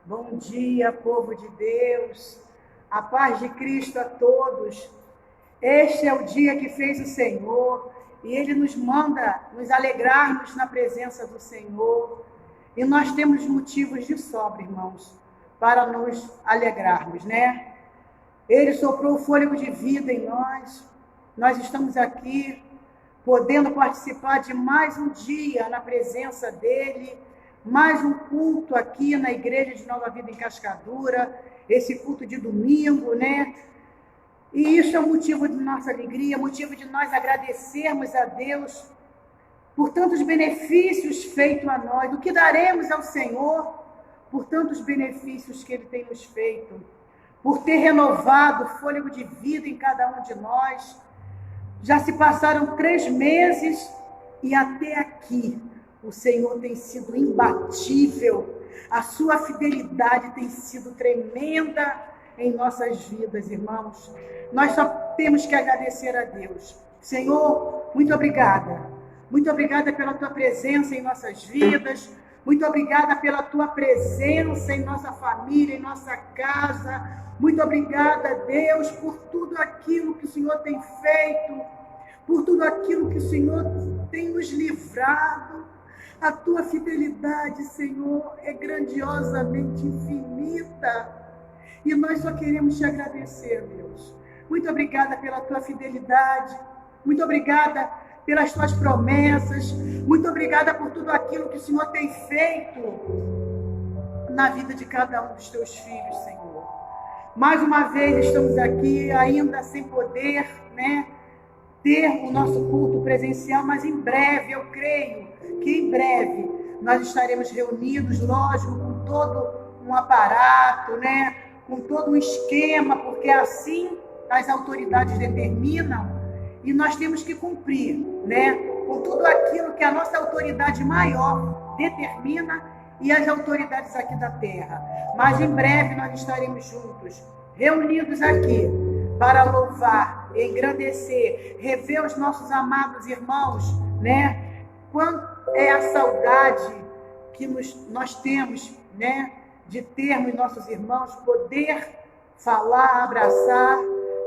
Bom dia, povo de Deus. A paz de Cristo a todos. Este é o dia que fez o Senhor e Ele nos manda nos alegrarmos na presença do Senhor. E nós temos motivos de sobra, irmãos, para nos alegrarmos, né? Ele soprou o fôlego de vida em nós. Nós estamos aqui podendo participar de mais um dia na presença dEle, mais um culto aqui na Igreja de Nova Vida em Cascadura, esse culto de domingo, né? E isso é um motivo de nossa alegria, motivo de nós agradecermos a Deus por tantos benefícios feitos a nós. O que daremos ao Senhor por tantos benefícios que Ele tem nos feito, por ter renovado o fôlego de vida em cada um de nós. Já se passaram 3 meses e até aqui o Senhor tem sido imbatível, a sua fidelidade tem sido tremenda em nossas vidas, irmãos. Nós só temos que agradecer a Deus. Senhor, muito obrigada. Muito obrigada pela tua presença em nossas vidas. Muito obrigada pela tua presença em nossa família, em nossa casa. Muito obrigada, Deus, por tudo aquilo que o Senhor tem feito, por tudo aquilo que o Senhor tem nos livrado. A tua fidelidade, Senhor, é grandiosamente infinita. E nós só queremos te agradecer, Deus. Muito obrigada pela tua fidelidade. Muito obrigada pelas tuas promessas. Muito obrigada por tudo aquilo que o Senhor tem feito na vida de cada um dos teus filhos, Senhor. Mais uma vez estamos aqui, ainda sem poder, né, ter o nosso culto presencial, mas em breve, eu creio que em breve nós estaremos reunidos, lógico, com todo um aparato, né, com todo um esquema, porque assim as autoridades determinam e nós temos que cumprir, né, com tudo aquilo que a nossa autoridade maior determina e as autoridades aqui da terra. Mas em breve nós estaremos juntos, reunidos aqui, para louvar, engrandecer, rever os nossos amados irmãos, né? Quanto é a saudade que nós temos, né? De termos nossos irmãos, poder falar, abraçar,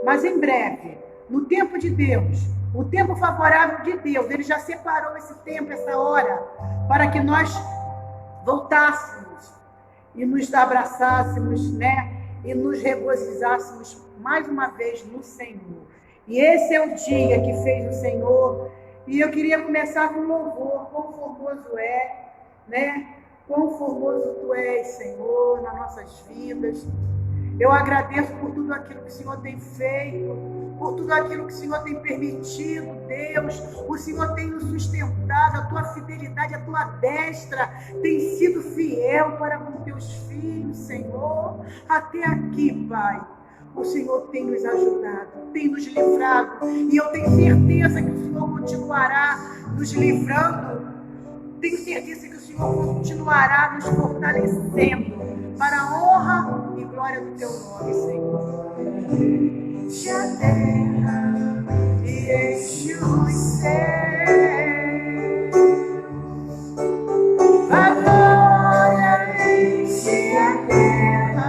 mas em breve, no tempo de Deus, o tempo favorável de Deus, Ele já separou esse tempo, essa hora, para que nós voltássemos e nos abraçássemos, né? E nos regozijássemos mais uma vez no Senhor. E esse é o dia que fez o Senhor. E eu queria começar com louvor. Quão formoso é, né? Quão formoso Tu és, Senhor, nas nossas vidas. Eu agradeço por tudo aquilo que o Senhor tem feito, por tudo aquilo que o Senhor tem permitido, Deus. O Senhor tem nos sustentado, a Tua fidelidade, a Tua destra tem sido fiel para com Teus filhos, Senhor. Até aqui, Pai, o Senhor tem nos ajudado, tem nos livrado. E eu tenho certeza que o Senhor continuará nos livrando. Tenho certeza que o Senhor continuará nos fortalecendo para a honra e glória do Teu nome, Senhor. Enche a terra e enche os céus. A glória enche a terra.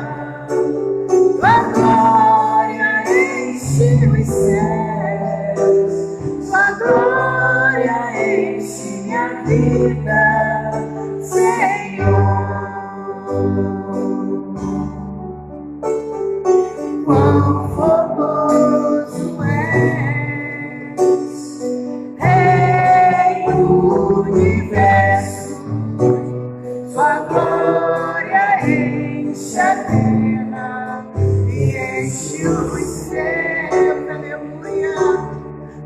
A glória enche os céus. A glória enche a vida, Senhor. Quão formoso és, Rei do universo, Sua glória enche a terra e enche os céus. Aleluia,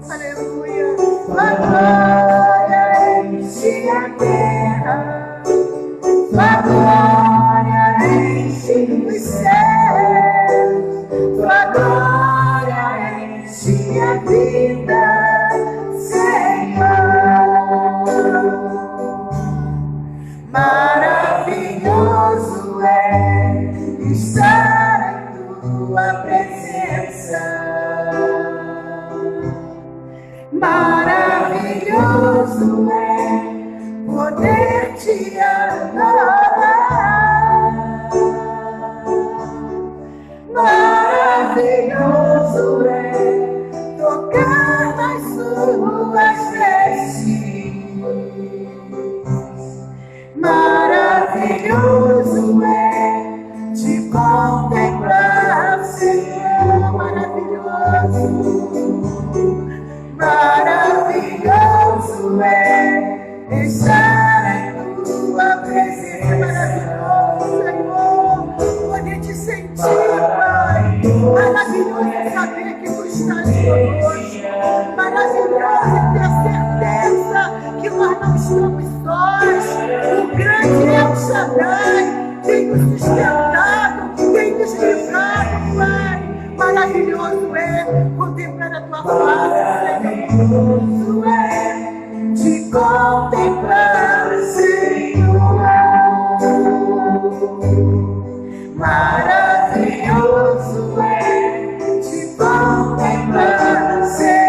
aleluia. Sua glória enche a terra, Sua glória enche os céus. Tua glória nos sustentado, tem nos livrado, Pai. Maravilhoso é contemplar a tua face, maravilhoso é te contemplar, Senhor. Maravilhoso é te contemplar, Senhor.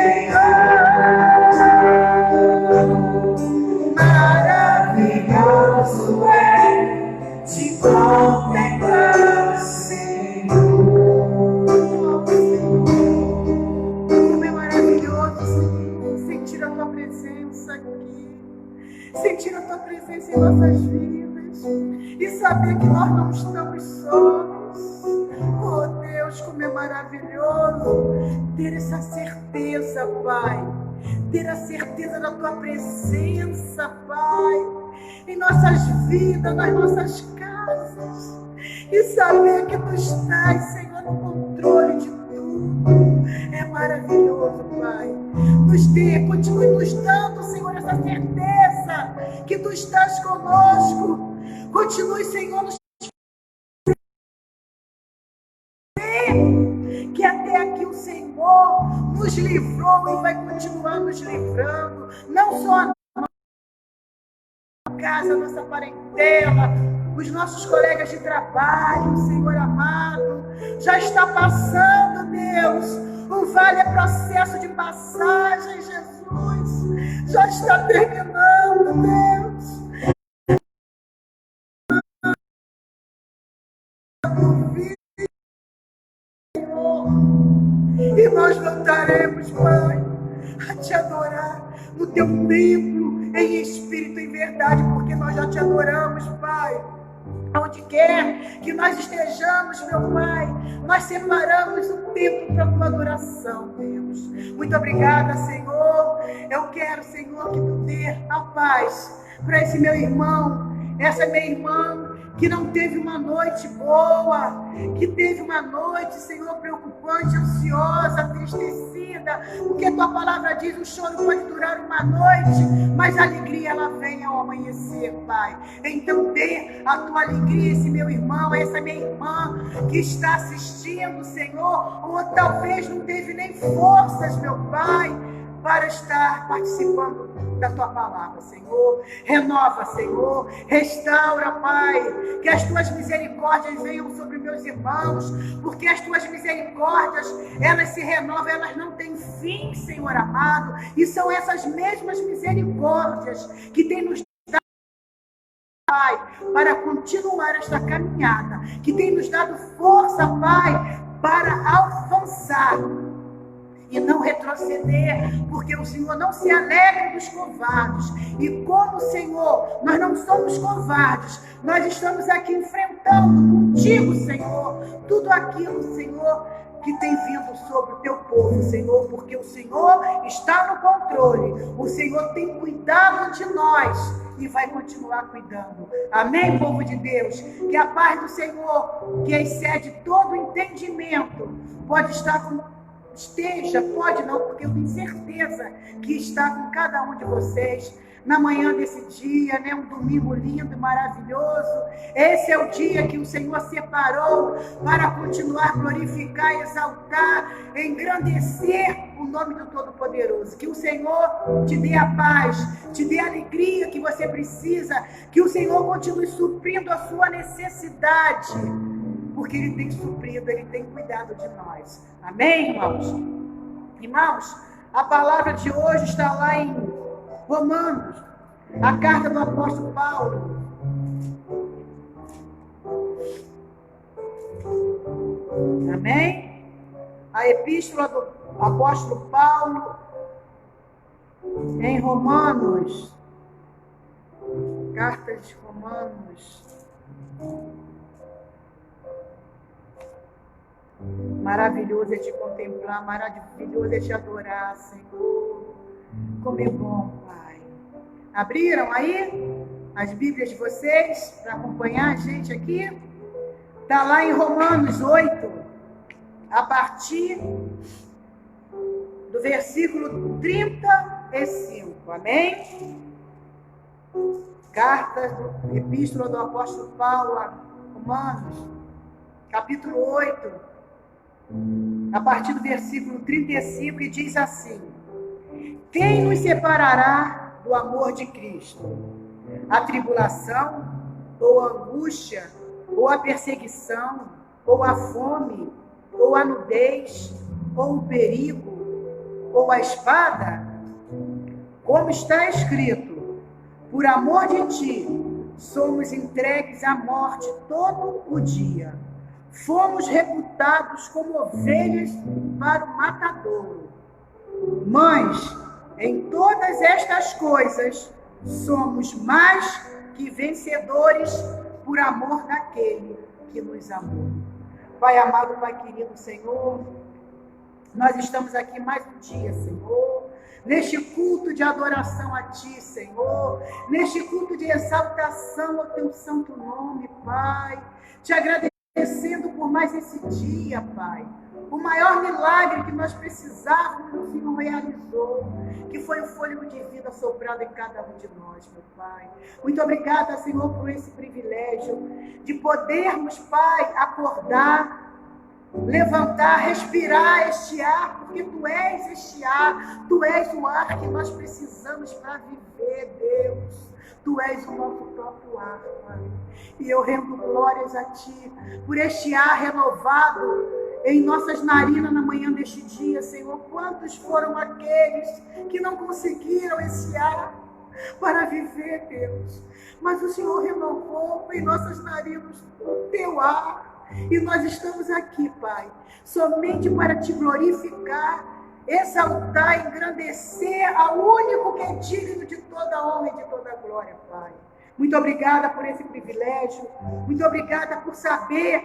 Maravilhoso é te contemplar, Senhor. Como é maravilhoso, Senhor, sentir a tua presença aqui, sentir a tua presença em nossas vidas e saber que nós não estamos sós. Oh Deus, como é maravilhoso ter essa certeza, Pai. Ter a certeza da tua presença, Pai, em nossas vidas, nas nossas casas. E saber que tu estás, Senhor, no controle de tudo. É maravilhoso, Pai. Continue nos dando, Senhor, essa certeza que tu estás conosco. Continue, Senhor, nos que até aqui o Senhor nos livrou e vai continuar nos livrando, não só a nossa casa, a nossa parentela, os nossos colegas de trabalho, Senhor amado, já está passando, Deus, o vale é processo de passagem, Jesus, já está terminando, Deus. E nós voltaremos, Pai, a te adorar no teu templo, em espírito e em verdade, porque nós já te adoramos, Pai. Onde quer que nós estejamos, meu Pai, nós separamos o tempo para a tua adoração, Deus. Muito obrigada, Senhor. Eu quero, Senhor, que tu dê a paz para esse meu irmão, essa minha irmã, que não teve uma noite boa, que teve uma noite, Senhor, preocupante, ansiosa, entristecida, porque a tua palavra diz: o choro pode durar uma noite, mas a alegria ela vem ao amanhecer, Pai. Então dê a tua alegria a esse meu irmão, a essa minha irmã que está assistindo, Senhor, ou talvez não teve nem forças, meu Pai, para estar participando da tua palavra, Senhor. Renova, Senhor, restaura, Pai, que as tuas misericórdias venham sobre meus irmãos, porque as tuas misericórdias, elas se renovam, elas não têm fim, Senhor amado, e são essas mesmas misericórdias que têm nos dado, Pai, para continuar esta caminhada, que tem nos dado força, Pai, para avançar e não retroceder, porque o Senhor não se alegra dos covardes. E como, Senhor, nós não somos covardes, nós estamos aqui enfrentando contigo, Senhor, tudo aquilo, Senhor, que tem vindo sobre o teu povo, Senhor, porque o Senhor está no controle, o Senhor tem cuidado de nós e vai continuar cuidando. Amém, povo de Deus? Que a paz do Senhor, que excede todo entendimento, pode pode não, porque eu tenho certeza que está com cada um de vocês na manhã desse dia, né? Um domingo lindo, maravilhoso. Esse é o dia que o Senhor separou para continuar a glorificar, exaltar, engrandecer o nome do Todo-Poderoso. Que o Senhor te dê a paz, te dê a alegria que você precisa, que o Senhor continue suprindo a sua necessidade, porque Ele tem suprido, Ele tem cuidado de nós. Amém, irmãos? Irmãos, a palavra de hoje está lá em Romanos, a carta do apóstolo Paulo. Amém? A epístola do apóstolo Paulo em Romanos. Carta de Romanos. Maravilhoso é te contemplar, maravilhoso é te adorar, Senhor. Como é bom, Pai. Abriram aí as Bíblias de vocês para acompanhar a gente aqui? Está lá em Romanos 8, a partir do versículo 35. Amém? Carta, epístola do apóstolo Paulo, Romanos, capítulo 8, a partir do versículo 35, e diz assim: quem nos separará do amor de Cristo? A tribulação, ou a angústia, ou a perseguição, ou a fome, ou a nudez, ou o perigo, ou a espada? Como está escrito: por amor de ti, somos entregues à morte todo o dia. Fomos reputados como ovelhas para o matadouro. Mas, em todas estas coisas, somos mais que vencedores por amor daquele que nos amou. Pai amado, Pai querido, Senhor, nós estamos aqui mais um dia, Senhor, neste culto de adoração a Ti, Senhor, neste culto de exaltação ao Teu santo nome, Pai, te agradecendo por mais esse dia, Pai. O maior milagre que nós precisávamos, no Senhor realizou, que foi o fôlego de vida soprado em cada um de nós, meu Pai. Muito obrigada, Senhor, por esse privilégio de podermos, Pai, acordar, levantar, respirar este ar, porque Tu és este ar, Tu és o ar que nós precisamos para viver, Deus. Tu és o nosso próprio ar, Pai. E eu rendo glórias a Ti por este ar renovado em nossas narinas na manhã deste dia, Senhor. Quantos foram aqueles que não conseguiram esse ar para viver, Deus? Mas o Senhor renovou em nossas narinas o Teu ar. E nós estamos aqui, Pai, somente para Te glorificar, exaltar, engrandecer ao único que é digno de toda honra e de toda glória, Pai. Muito obrigada por esse privilégio. Muito obrigada por saber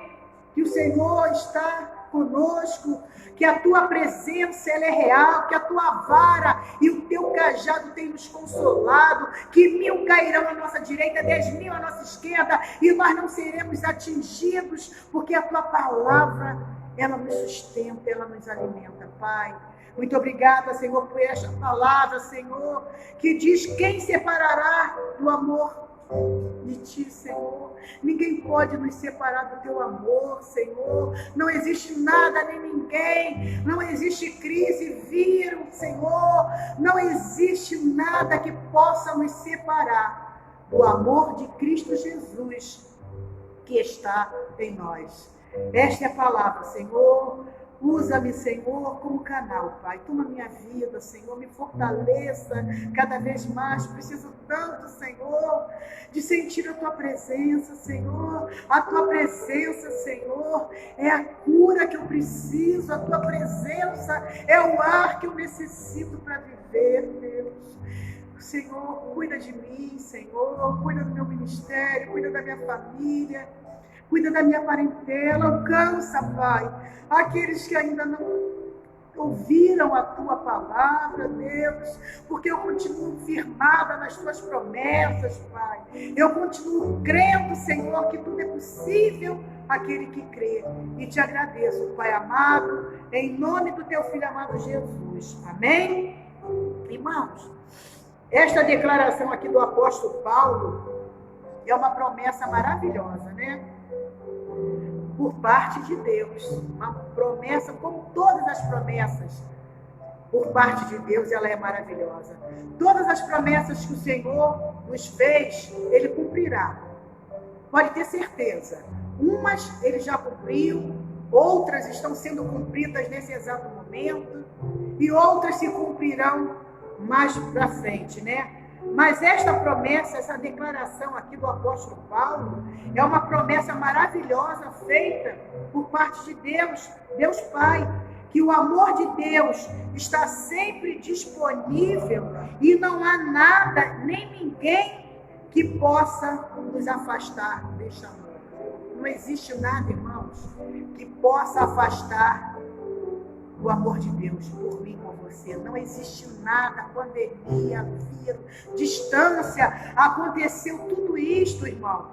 que o Senhor está conosco, que a Tua presença ela é real, que a Tua vara e o Teu cajado tem nos consolado, que 1000 cairão à nossa direita, 10.000 à nossa esquerda, e nós não seremos atingidos, porque a Tua palavra, ela nos sustenta, ela nos alimenta, Pai. Muito obrigada, Senhor, por esta palavra, Senhor, que diz: quem separará do amor de Ti, Senhor? Ninguém pode nos separar do Teu amor, Senhor. Não existe nada nem ninguém, não existe crise, vírus, Senhor, não existe nada que possa nos separar do amor de Cristo Jesus que está em nós. Esta é a palavra, Senhor. Usa-me, Senhor, como canal, Pai. Toma minha vida, Senhor, me fortaleça cada vez mais. Preciso tanto, Senhor, de sentir a Tua presença, Senhor. A Tua presença, Senhor, é a cura que eu preciso. A Tua presença é o ar que eu necessito para viver, Deus. Senhor, cuida de mim, Senhor. Cuida do meu ministério, cuida da minha família. Cuida da minha parentela, alcança, Pai, aqueles que ainda não ouviram a Tua palavra, Deus, porque eu continuo firmada nas Tuas promessas, Pai. Eu continuo crendo, Senhor, que tudo é possível àquele que crê. E Te agradeço, Pai amado, em nome do Teu Filho amado Jesus. Amém? Irmãos, esta declaração aqui do apóstolo Paulo é uma promessa maravilhosa, né? Por parte de Deus, uma promessa, como todas as promessas, por parte de Deus, ela é maravilhosa. Todas as promessas que o Senhor nos fez, Ele cumprirá. Pode ter certeza. Umas Ele já cumpriu, outras estão sendo cumpridas nesse exato momento, e outras se cumprirão mais para frente, né? Mas esta promessa, essa declaração aqui do apóstolo Paulo, é uma promessa maravilhosa feita por parte de Deus, Deus Pai, que o amor de Deus está sempre disponível e não há nada, nem ninguém que possa nos afastar deste amor. Não existe nada, irmãos, que possa afastar o amor de Deus por mim, por você. Não existe nada, pandemia, vírus, distância, aconteceu tudo isto, irmão.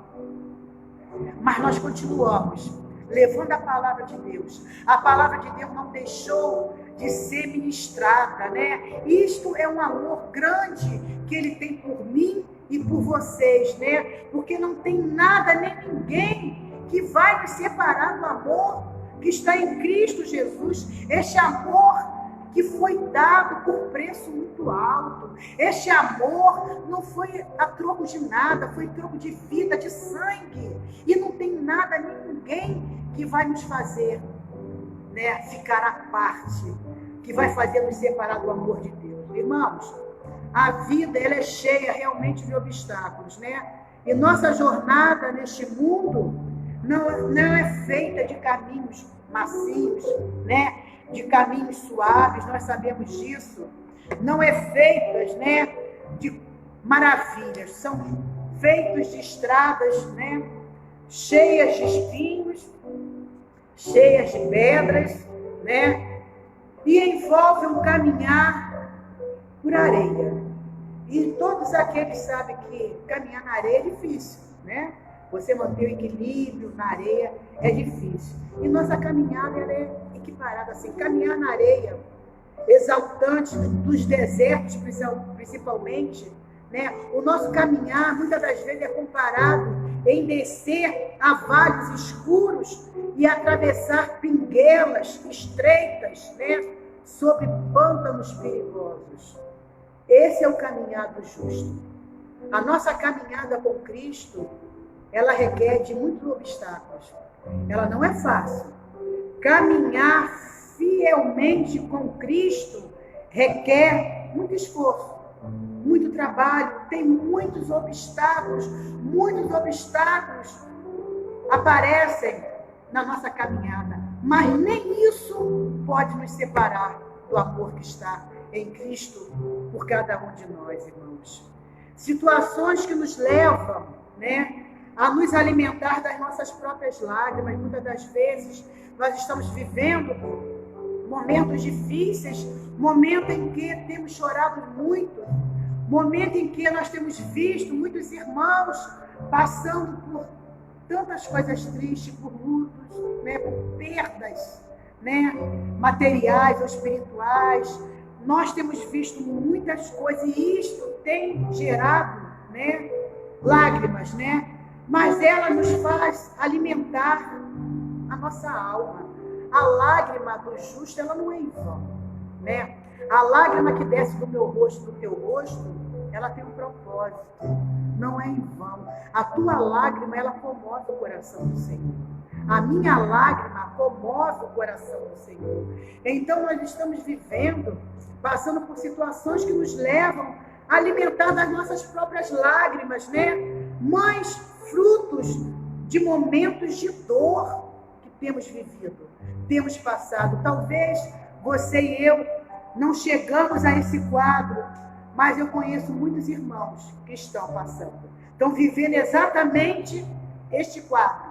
Mas nós continuamos levando a palavra de Deus. A palavra de Deus não deixou de ser ministrada, né? Isto é um amor grande que Ele tem por mim e por vocês, né? Porque não tem nada nem ninguém que vai nos separar do amor que está em Cristo Jesus? Este amor que foi dado por preço muito alto. Este amor não foi a troco de nada, foi troco de vida, de sangue. E não tem nada, ninguém que vai nos fazer, né, ficar à parte, que vai fazer nos separar do amor de Deus. Irmãos, a vida ela é cheia realmente de obstáculos, né? E nossa jornada neste mundo não é feita de caminhos macios, né? De caminhos suaves, nós sabemos disso. Não é feita, né, de maravilhas, são feitos de estradas, né, cheias de espinhos, cheias de pedras, né? E envolve um caminhar por areia. E todos aqueles sabem que caminhar na areia é difícil, né? Você manter o equilíbrio na areia é difícil. E nossa caminhada ela é equiparada assim, caminhar na areia, exaltante dos desertos principalmente, né? O nosso caminhar muitas das vezes é comparado em descer a vales escuros e atravessar pinguelas estreitas, né? Sobre pântanos perigosos. Esse é o caminhar do justo. A nossa caminhada com Cristo, ela requer de muitos obstáculos. Ela não é fácil. Caminhar fielmente com Cristo requer muito esforço, muito trabalho, tem muitos obstáculos aparecem na nossa caminhada, mas nem isso pode nos separar do amor que está em Cristo por cada um de nós, irmãos. Situações que nos levam, né, a nos alimentar das nossas próprias lágrimas. Muitas das vezes nós estamos vivendo momentos difíceis, momento em que temos chorado muito, momento em que nós temos visto muitos irmãos passando por tantas coisas tristes, por lutos, né, por perdas, né, materiais ou espirituais. Nós temos visto muitas coisas e isto tem gerado, né, lágrimas, né? Mas ela nos faz alimentar a nossa alma. A lágrima do justo, ela não é em vão, né? A lágrima que desce do meu rosto, do teu rosto, ela tem um propósito, não é em vão. A tua lágrima, ela comove o coração do Senhor. A minha lágrima comove o coração do Senhor. Então nós estamos vivendo, passando por situações que nos levam a alimentar das nossas próprias lágrimas, né? Mas frutos de momentos de dor que temos vivido, temos passado. Talvez você e eu não chegamos a esse quadro, mas eu conheço muitos irmãos que estão passando, estão vivendo exatamente este quadro,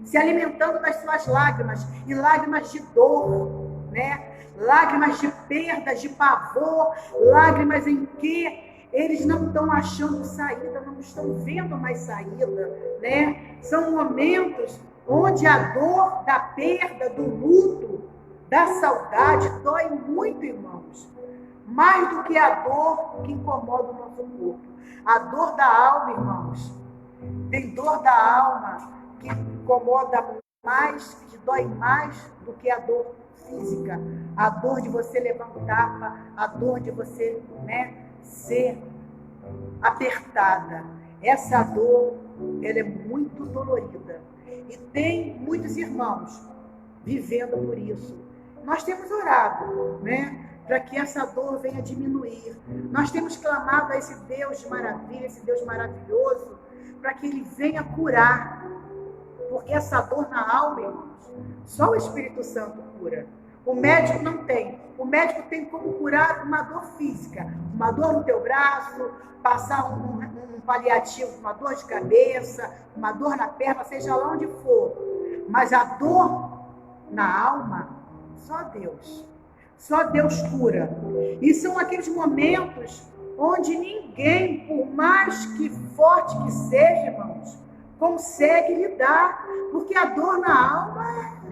se alimentando das suas lágrimas, e lágrimas de dor, né? Lágrimas de perda, de pavor, lágrimas em que eles não estão achando saída, não estão vendo mais saída, né? São momentos onde a dor da perda, do luto, da saudade dói muito, irmãos. Mais do que a dor que incomoda o nosso corpo. A dor da alma, irmãos. Tem dor da alma que incomoda mais, que dói mais do que a dor física. A dor de você levantar, a dor de você, né, ser apertada. Essa dor, ela é muito dolorida. E tem muitos irmãos vivendo por isso. Nós temos orado, né, para que essa dor venha diminuir. Nós temos clamado a esse Deus de maravilha, esse Deus maravilhoso, para que Ele venha curar. Porque essa dor na alma, irmãos, só o Espírito Santo cura. O médico não tem. O médico tem como curar uma dor física, uma dor no teu braço, passar um paliativo, uma dor de cabeça, uma dor na perna, seja lá onde for. Mas a dor na alma, só Deus cura. E são aqueles momentos onde ninguém, por mais que forte que seja, irmãos, consegue lidar, porque a dor na alma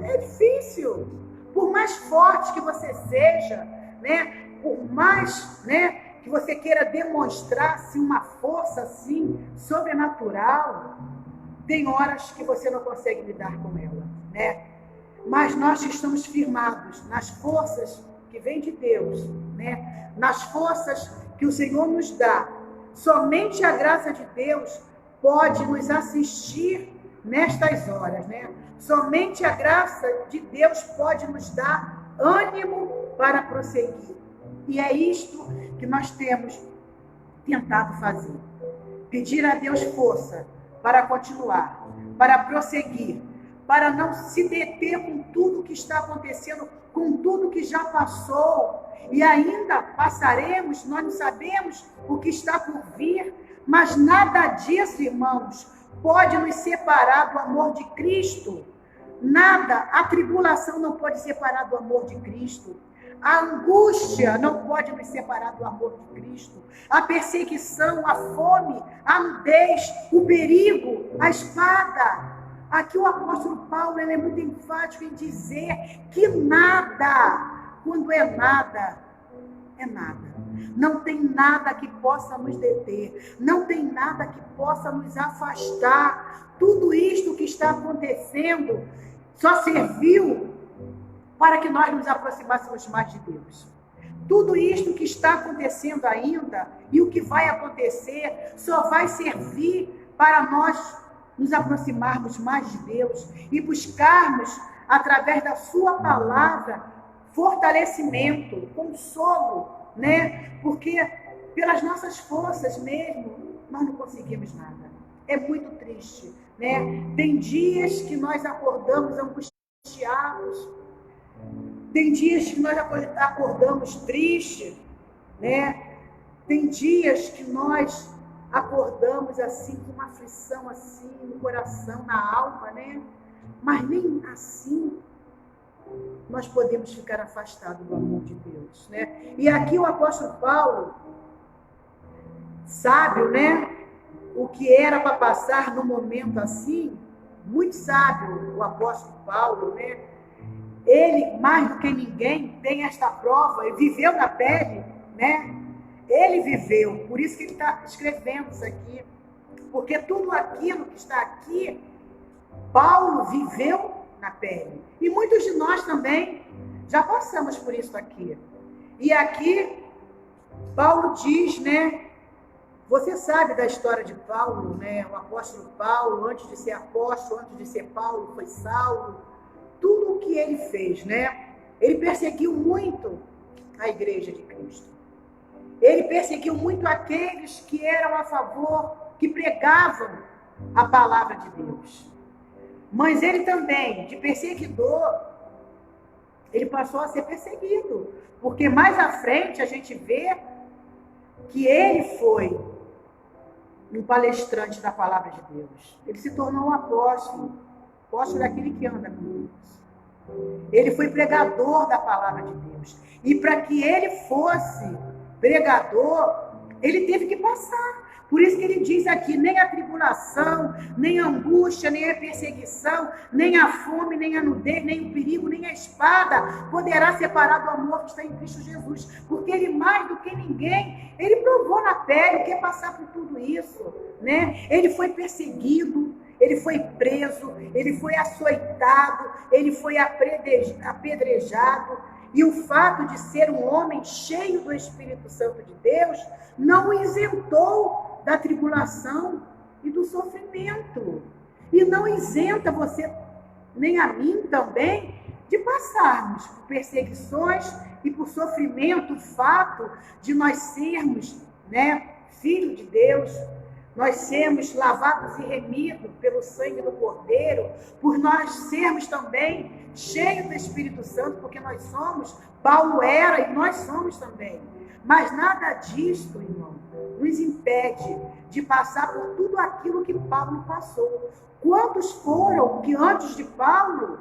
é difícil. Por mais forte que você seja, né, por mais, né, que você queira demonstrar-se uma força assim sobrenatural, tem horas que você não consegue lidar com ela, né? Mas nós que estamos firmados nas forças que vêm de Deus, né? Nas forças que o Senhor nos dá, somente a graça de Deus pode nos assistir nestas horas, né? Somente a graça de Deus pode nos dar ânimo para prosseguir. E é isto que nós temos tentado fazer. Pedir a Deus força para continuar, para prosseguir, para não se deter com tudo que está acontecendo, com tudo que já passou. E ainda passaremos, nós não sabemos o que está por vir, mas nada disso, irmãos, pode nos separar do amor de Cristo. Nada, a tribulação não pode separar do amor de Cristo. A angústia não pode nos separar do amor de Cristo. A perseguição, a fome, a nudez, o perigo, a espada. Aqui o apóstolo Paulo ele é muito enfático em dizer que nada, quando é nada, é nada. Não tem nada que possa nos deter. Não tem nada que possa nos afastar. Tudo isto que está acontecendo só serviu para que nós nos aproximássemos mais de Deus. Tudo isto que está acontecendo ainda e o que vai acontecer só vai servir para nós nos aproximarmos mais de Deus e buscarmos, através da sua palavra, fortalecimento, consolo, né? Porque pelas nossas forças mesmo, nós não conseguimos nada. É muito triste, né? Tem dias que nós acordamos angustiados, tem dias que nós acordamos tristes, né? Tem dias que nós acordamos assim, com uma aflição assim no coração, na alma, né? Mas nem assim nós podemos ficar afastados do amor de Deus, né? E aqui o apóstolo Paulo, sábio, né? O que era para passar no momento assim, muito sábio o apóstolo Paulo, né? Ele, mais do que ninguém, tem esta prova, ele viveu na pele, né? Ele viveu, por isso que ele está escrevendo isso aqui. Porque tudo aquilo que está aqui, Paulo viveu na pele. E muitos de nós também já passamos por isso aqui. E aqui, Paulo diz, né? Você sabe da história de Paulo, né? O apóstolo Paulo, antes de ser apóstolo, antes de ser Paulo, foi Saulo. Tudo o que ele fez, né? Ele perseguiu muito a igreja de Cristo. Ele perseguiu muito aqueles que eram a favor, que pregavam a palavra de Deus. Mas ele também, de perseguidor, ele passou a ser perseguido. Porque mais à frente a gente vê que ele foi um palestrante da palavra de Deus. Ele se tornou um apóstolo. Apóstolo é aquele que anda com Deus. Ele foi pregador da palavra de Deus. E para que ele fosse pregador, ele teve que passar. Por isso que ele diz aqui, nem a tribulação, nem a angústia, nem a perseguição, nem a fome, nem a nudez, nem o perigo, nem a espada poderá separar do amor que está em Cristo Jesus. Porque ele, mais do que ninguém, ele provou na pele o que é passar por tudo isso, né? Ele foi perseguido, ele foi preso, ele foi açoitado, ele foi apedrejado. E o fato de ser um homem cheio do Espírito Santo de Deus não o isentou da tribulação e do sofrimento. E não isenta você, nem a mim também, de passarmos por perseguições e por sofrimento. O fato de nós sermos, né, filhos de Deus, nós sermos lavados e remidos pelo sangue do Cordeiro, por nós sermos também cheios do Espírito Santo, porque nós somos, Paulo era e nós somos também. Mas nada disto, irmão, nos impede de passar por tudo aquilo que Paulo passou. Quantos foram que antes de Paulo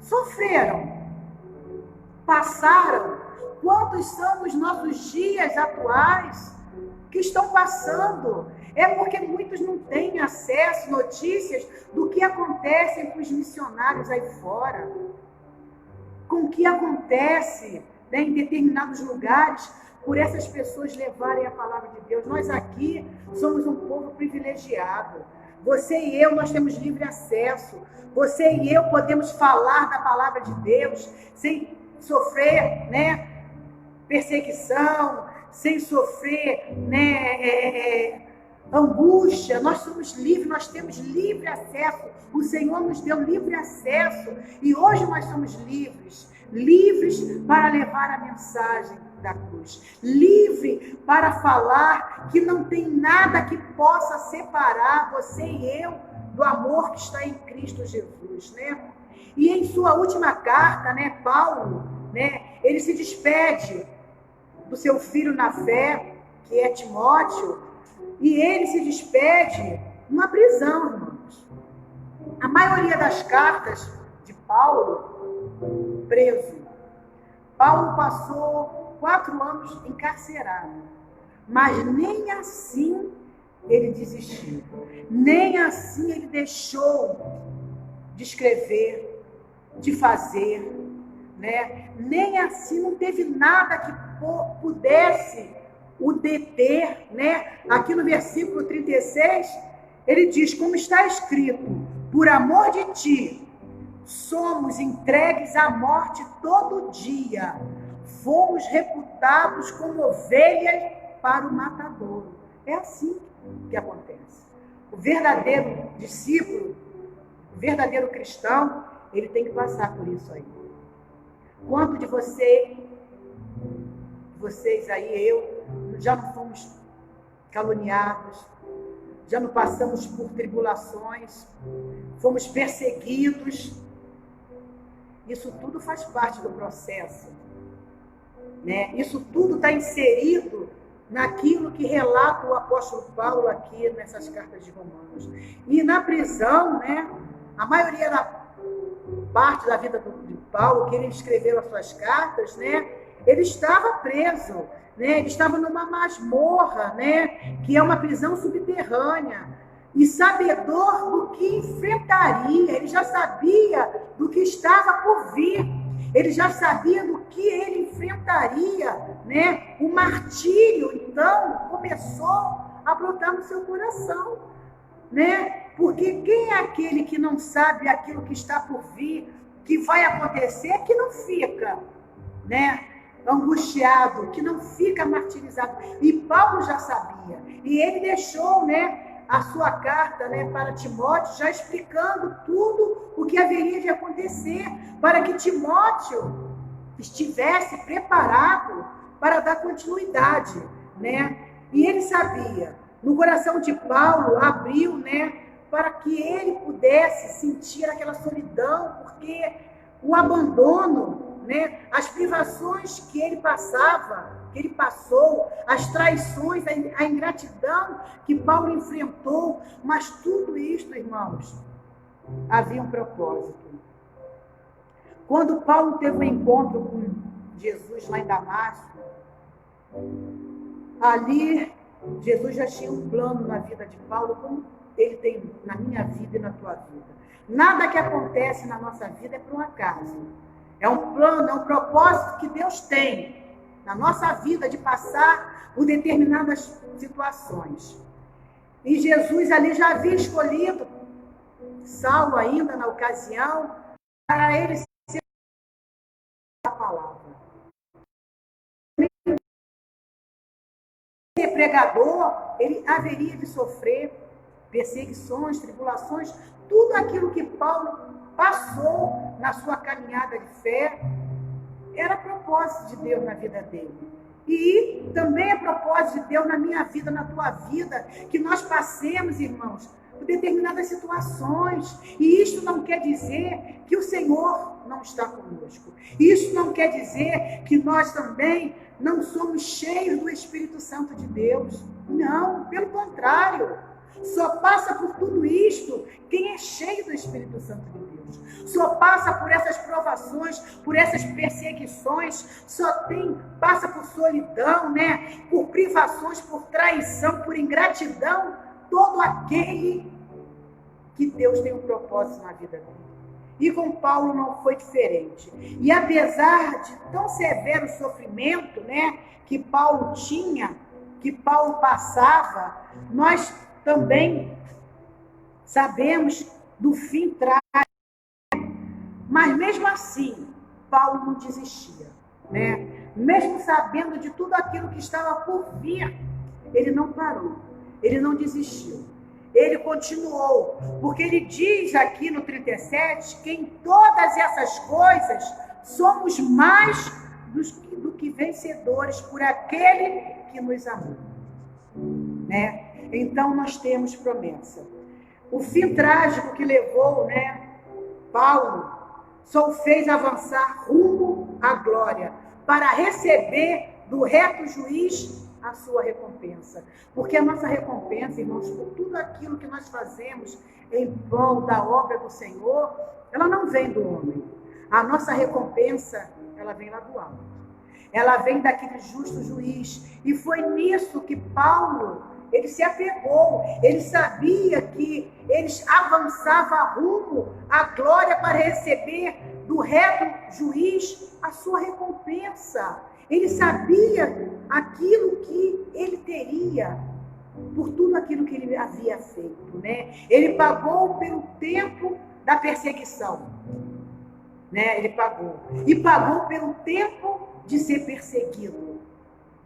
sofreram, passaram? Quantos são os nossos dias atuais que estão passando? É porque muitos não têm acesso, notícias do que acontece com os missionários aí fora, com o que acontece, né, em determinados lugares, por essas pessoas levarem a palavra de Deus. Nós aqui somos um povo privilegiado. Você e eu, nós temos livre acesso. Você e eu podemos falar da palavra de Deus sem sofrer, né, perseguição, sem sofrer, né, angústia. Nós somos livres, nós temos livre acesso. O Senhor nos deu livre acesso e hoje nós somos livres, livres para levar a mensagem da cruz, livre para falar que não tem nada que possa separar você e eu do amor que está em Cristo Jesus, né? E em sua última carta, né, Paulo, né, ele se despede do seu filho na fé, que é Timóteo, e ele se despede numa prisão, irmãos. A maioria das cartas de Paulo, preso. Paulo passou 4 anos encarcerado, mas nem assim ele desistiu, nem assim ele deixou de escrever, de fazer, né? Nem assim não teve nada que pudesse o deter, né? Aqui no versículo 36, ele diz, como está escrito, por amor de ti, somos entregues à morte todo dia, fomos reputados como ovelhas para o matadouro. É assim que acontece. O verdadeiro discípulo, o verdadeiro cristão, ele tem que passar por isso aí. Quanto de vocês aí, eu, já não fomos caluniados, já não passamos por tribulações, fomos perseguidos. Isso tudo faz parte do processo, né? Isso tudo está inserido naquilo que relata o apóstolo Paulo aqui nessas cartas de Romanos. E na prisão, né, a maioria da parte da vida de Paulo, que ele escreveu as suas cartas, né, ele estava preso, né, ele estava numa masmorra, né, que é uma prisão subterrânea, e sabedor do que enfrentaria, ele já sabia do que estava por vir, ele já sabia do que ele enfrentaria, né? O martírio, então, começou a brotar no seu coração, né? Porque quem é aquele que não sabe aquilo que está por vir, que vai acontecer, que não fica, né, angustiado, que não fica martirizado. E Paulo já sabia, e ele deixou, né, a sua carta, né, para Timóteo, já explicando tudo o que haveria de acontecer, para que Timóteo estivesse preparado para dar continuidade, né? E ele sabia, no coração de Paulo, abriu, né, para que ele pudesse sentir aquela solidão, porque o abandono, né, as privações que ele passava, que ele passou, as traições, a ingratidão que Paulo enfrentou, mas tudo isto, irmãos, havia um propósito. Quando Paulo teve um encontro com Jesus lá em Damasco, ali Jesus já tinha um plano na vida de Paulo, como ele tem na minha vida e na tua vida. Nada que acontece na nossa vida é por um acaso. É um plano, é um propósito que Deus tem na nossa vida de passar por determinadas situações. E Jesus ali já havia escolhido Saulo ainda na ocasião para ele ser a palavra. Ser pregador, ele haveria de sofrer perseguições, tribulações, tudo aquilo que Paulo passou na sua caminhada de fé, era propósito de Deus na vida dele. E também é propósito de Deus na minha vida, na tua vida, que nós passemos, irmãos, por determinadas situações. E isto não quer dizer que o Senhor não está conosco. Isso não quer dizer que nós também não somos cheios do Espírito Santo de Deus. Não, pelo contrário. Só passa por tudo isto quem é cheio do Espírito Santo de Deus. Só passa por essas provações, por essas perseguições, passa por solidão, né? Por privações, por traição, por ingratidão, todo aquele que Deus tem um propósito na vida dele. E com Paulo não foi diferente. E apesar de tão severo sofrimento, né, que Paulo tinha, que Paulo passava, nós também Sabemos do fim trágico, mas mesmo assim, Paulo não desistia, né? Mesmo sabendo de tudo aquilo que estava por vir, ele não parou, ele não desistiu. Ele continuou, porque ele diz aqui no 37 que em todas essas coisas somos mais do que vencedores por aquele que nos amou, né? Então nós temos promessa. O fim trágico que levou, né, Paulo só o fez avançar rumo à glória, para receber do reto juiz a sua recompensa. Porque a nossa recompensa, irmãos, por tudo aquilo que nós fazemos em prol da obra do Senhor, ela não vem do homem. A nossa recompensa, ela vem lá do alto. Ela vem daquele justo juiz. E foi nisso que Paulo, ele se apegou. Ele sabia que ele avançava rumo à glória para receber do reto juiz a sua recompensa. Ele sabia aquilo que ele teria por tudo aquilo que ele havia feito, né? Ele pagou pelo tempo da perseguição, né? Ele pagou. E pagou pelo tempo de ser perseguido,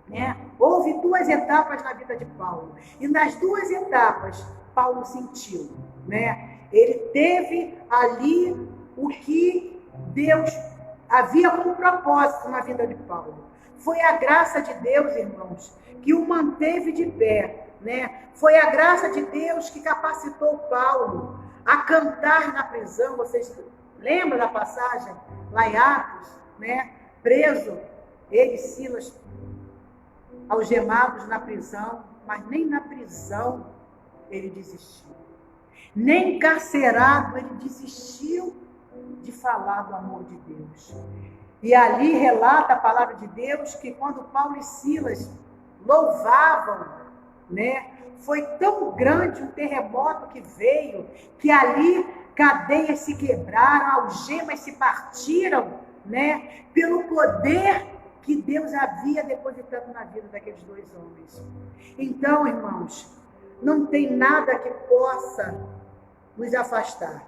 né? Houve duas etapas na vida de Paulo. E nas duas etapas, Paulo sentiu, né? Ele teve ali o que Deus havia como propósito na vida de Paulo. Foi a graça de Deus, irmãos, que o manteve de pé, né? Foi a graça de Deus que capacitou Paulo a cantar na prisão. Vocês lembram da passagem lá em Atos, né? Preso, ele e Silas, algemados na prisão, mas nem na prisão ele desistiu. Nem encarcerado ele desistiu de falar do amor de Deus. E ali relata a palavra de Deus que quando Paulo e Silas louvavam, né, foi tão grande o terremoto que veio, que ali cadeias se quebraram, algemas se partiram, né, pelo poder que Deus havia depositado na vida daqueles dois homens. Então, irmãos, não tem nada que possa nos afastar.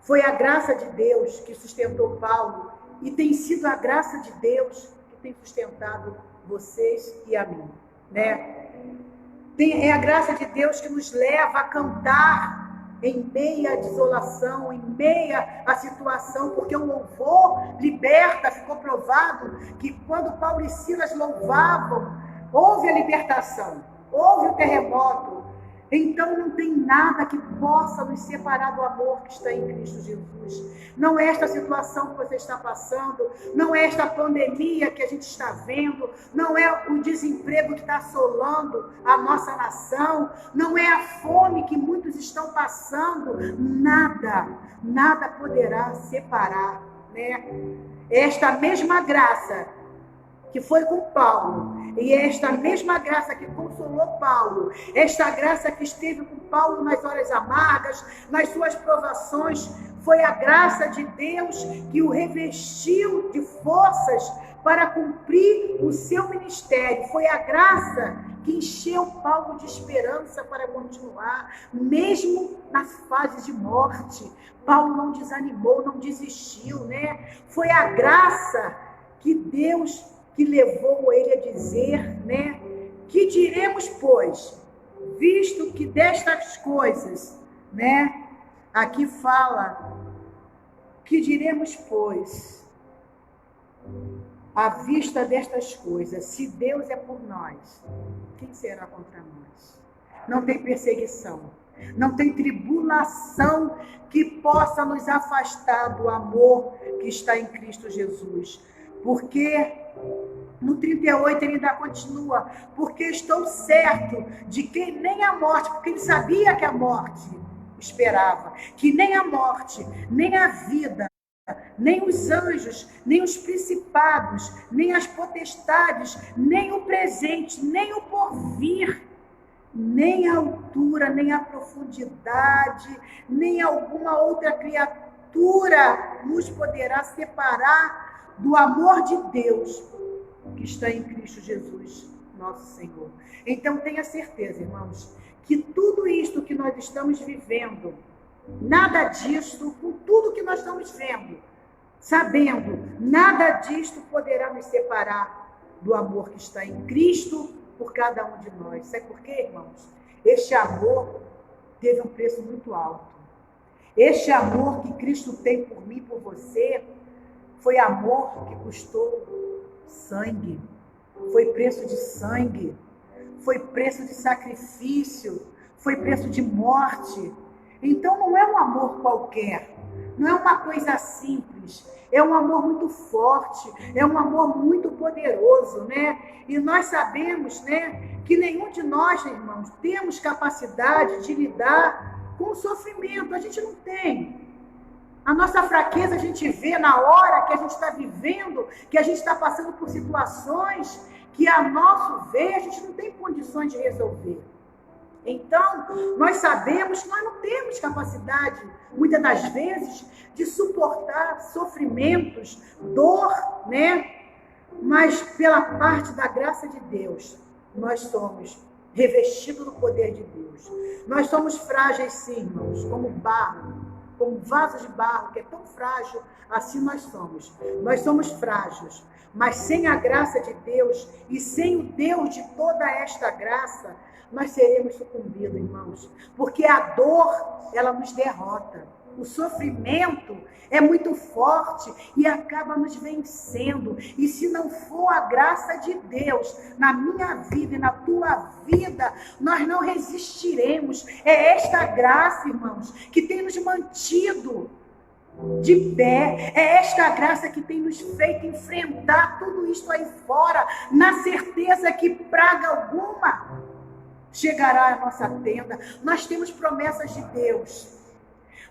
Foi a graça de Deus que sustentou Paulo e tem sido a graça de Deus que tem sustentado vocês e a mim, né? É a graça de Deus que nos leva a cantar em meia desolação, em meia a situação, porque o louvor liberta. Ficou provado que quando Paulo e Silas louvavam, houve a libertação, houve o terremoto. Então não tem nada que possa nos separar do amor que está em Cristo Jesus. Não é esta situação que você está passando, não é esta pandemia que a gente está vendo, não é o desemprego que está assolando a nossa nação, não é a fome que muitos estão passando. Nada poderá separar, né? Esta mesma graça que foi com Paulo, e esta mesma graça que consolou Paulo, esta graça que esteve com Paulo nas horas amargas, nas suas provações, foi a graça de Deus que o revestiu de forças para cumprir o seu ministério. Foi a graça que encheu Paulo de esperança para continuar, mesmo nas fases de morte. Paulo não desanimou, não desistiu, né? Foi a graça que Deus que levou ele a dizer, né? Que diremos, pois, visto que destas coisas, né? Aqui fala, que diremos, pois, à vista destas coisas, se Deus é por nós, quem será contra nós? Não tem perseguição, não tem tribulação que possa nos afastar do amor que está em Cristo Jesus. Porque no 38 ele ainda continua, porque estou certo de que nem a morte, porque ele sabia que a morte esperava, que nem a morte, nem a vida, nem os anjos, nem os principados, nem as potestades, nem o presente, nem o porvir, nem a altura, nem a profundidade, nem alguma outra criatura nos poderá separar do amor de Deus que está em Cristo Jesus, nosso Senhor. Então tenha certeza, irmãos, que tudo isto que nós estamos vivendo Nada disto, com tudo que nós estamos vendo, sabendo, nada disto poderá nos separar do amor que está em Cristo por cada um de nós. Sabe por quê, irmãos? Este amor teve um preço muito alto. Este amor que Cristo tem por mim, por você, foi amor que custou sangue. Foi preço de sangue. Foi preço de sacrifício. Foi preço de morte. Então não é um amor qualquer. Não é uma coisa simples. É um amor muito forte. É um amor muito poderoso, né? E nós sabemos, né, que nenhum de nós, irmãos, temos capacidade de lidar com o sofrimento. A gente não tem. A nossa fraqueza a gente vê na hora que a gente está vivendo, que a gente está passando por situações que, a nosso ver, a gente não tem condições de resolver. Então, nós sabemos que nós não temos capacidade, muitas das vezes, de suportar sofrimentos, dor, né? Mas pela parte da graça de Deus, nós somos revestidos do poder de Deus. Nós somos frágeis, sim, irmãos, como barro, como vaso de barro, que é tão frágil, assim nós somos. Nós somos frágeis, mas sem a graça de Deus e sem o Deus de toda esta graça, nós seremos sucumbidos, irmãos. Porque a dor, ela nos derrota. O sofrimento é muito forte e acaba nos vencendo. E se não for a graça de Deus na minha vida e na tua vida, nós não resistiremos. É esta graça, irmãos, que tem nos mantido de pé. É esta graça que tem nos feito enfrentar tudo isto aí fora, na certeza que praga alguma chegará à nossa tenda. Nós temos promessas de Deus.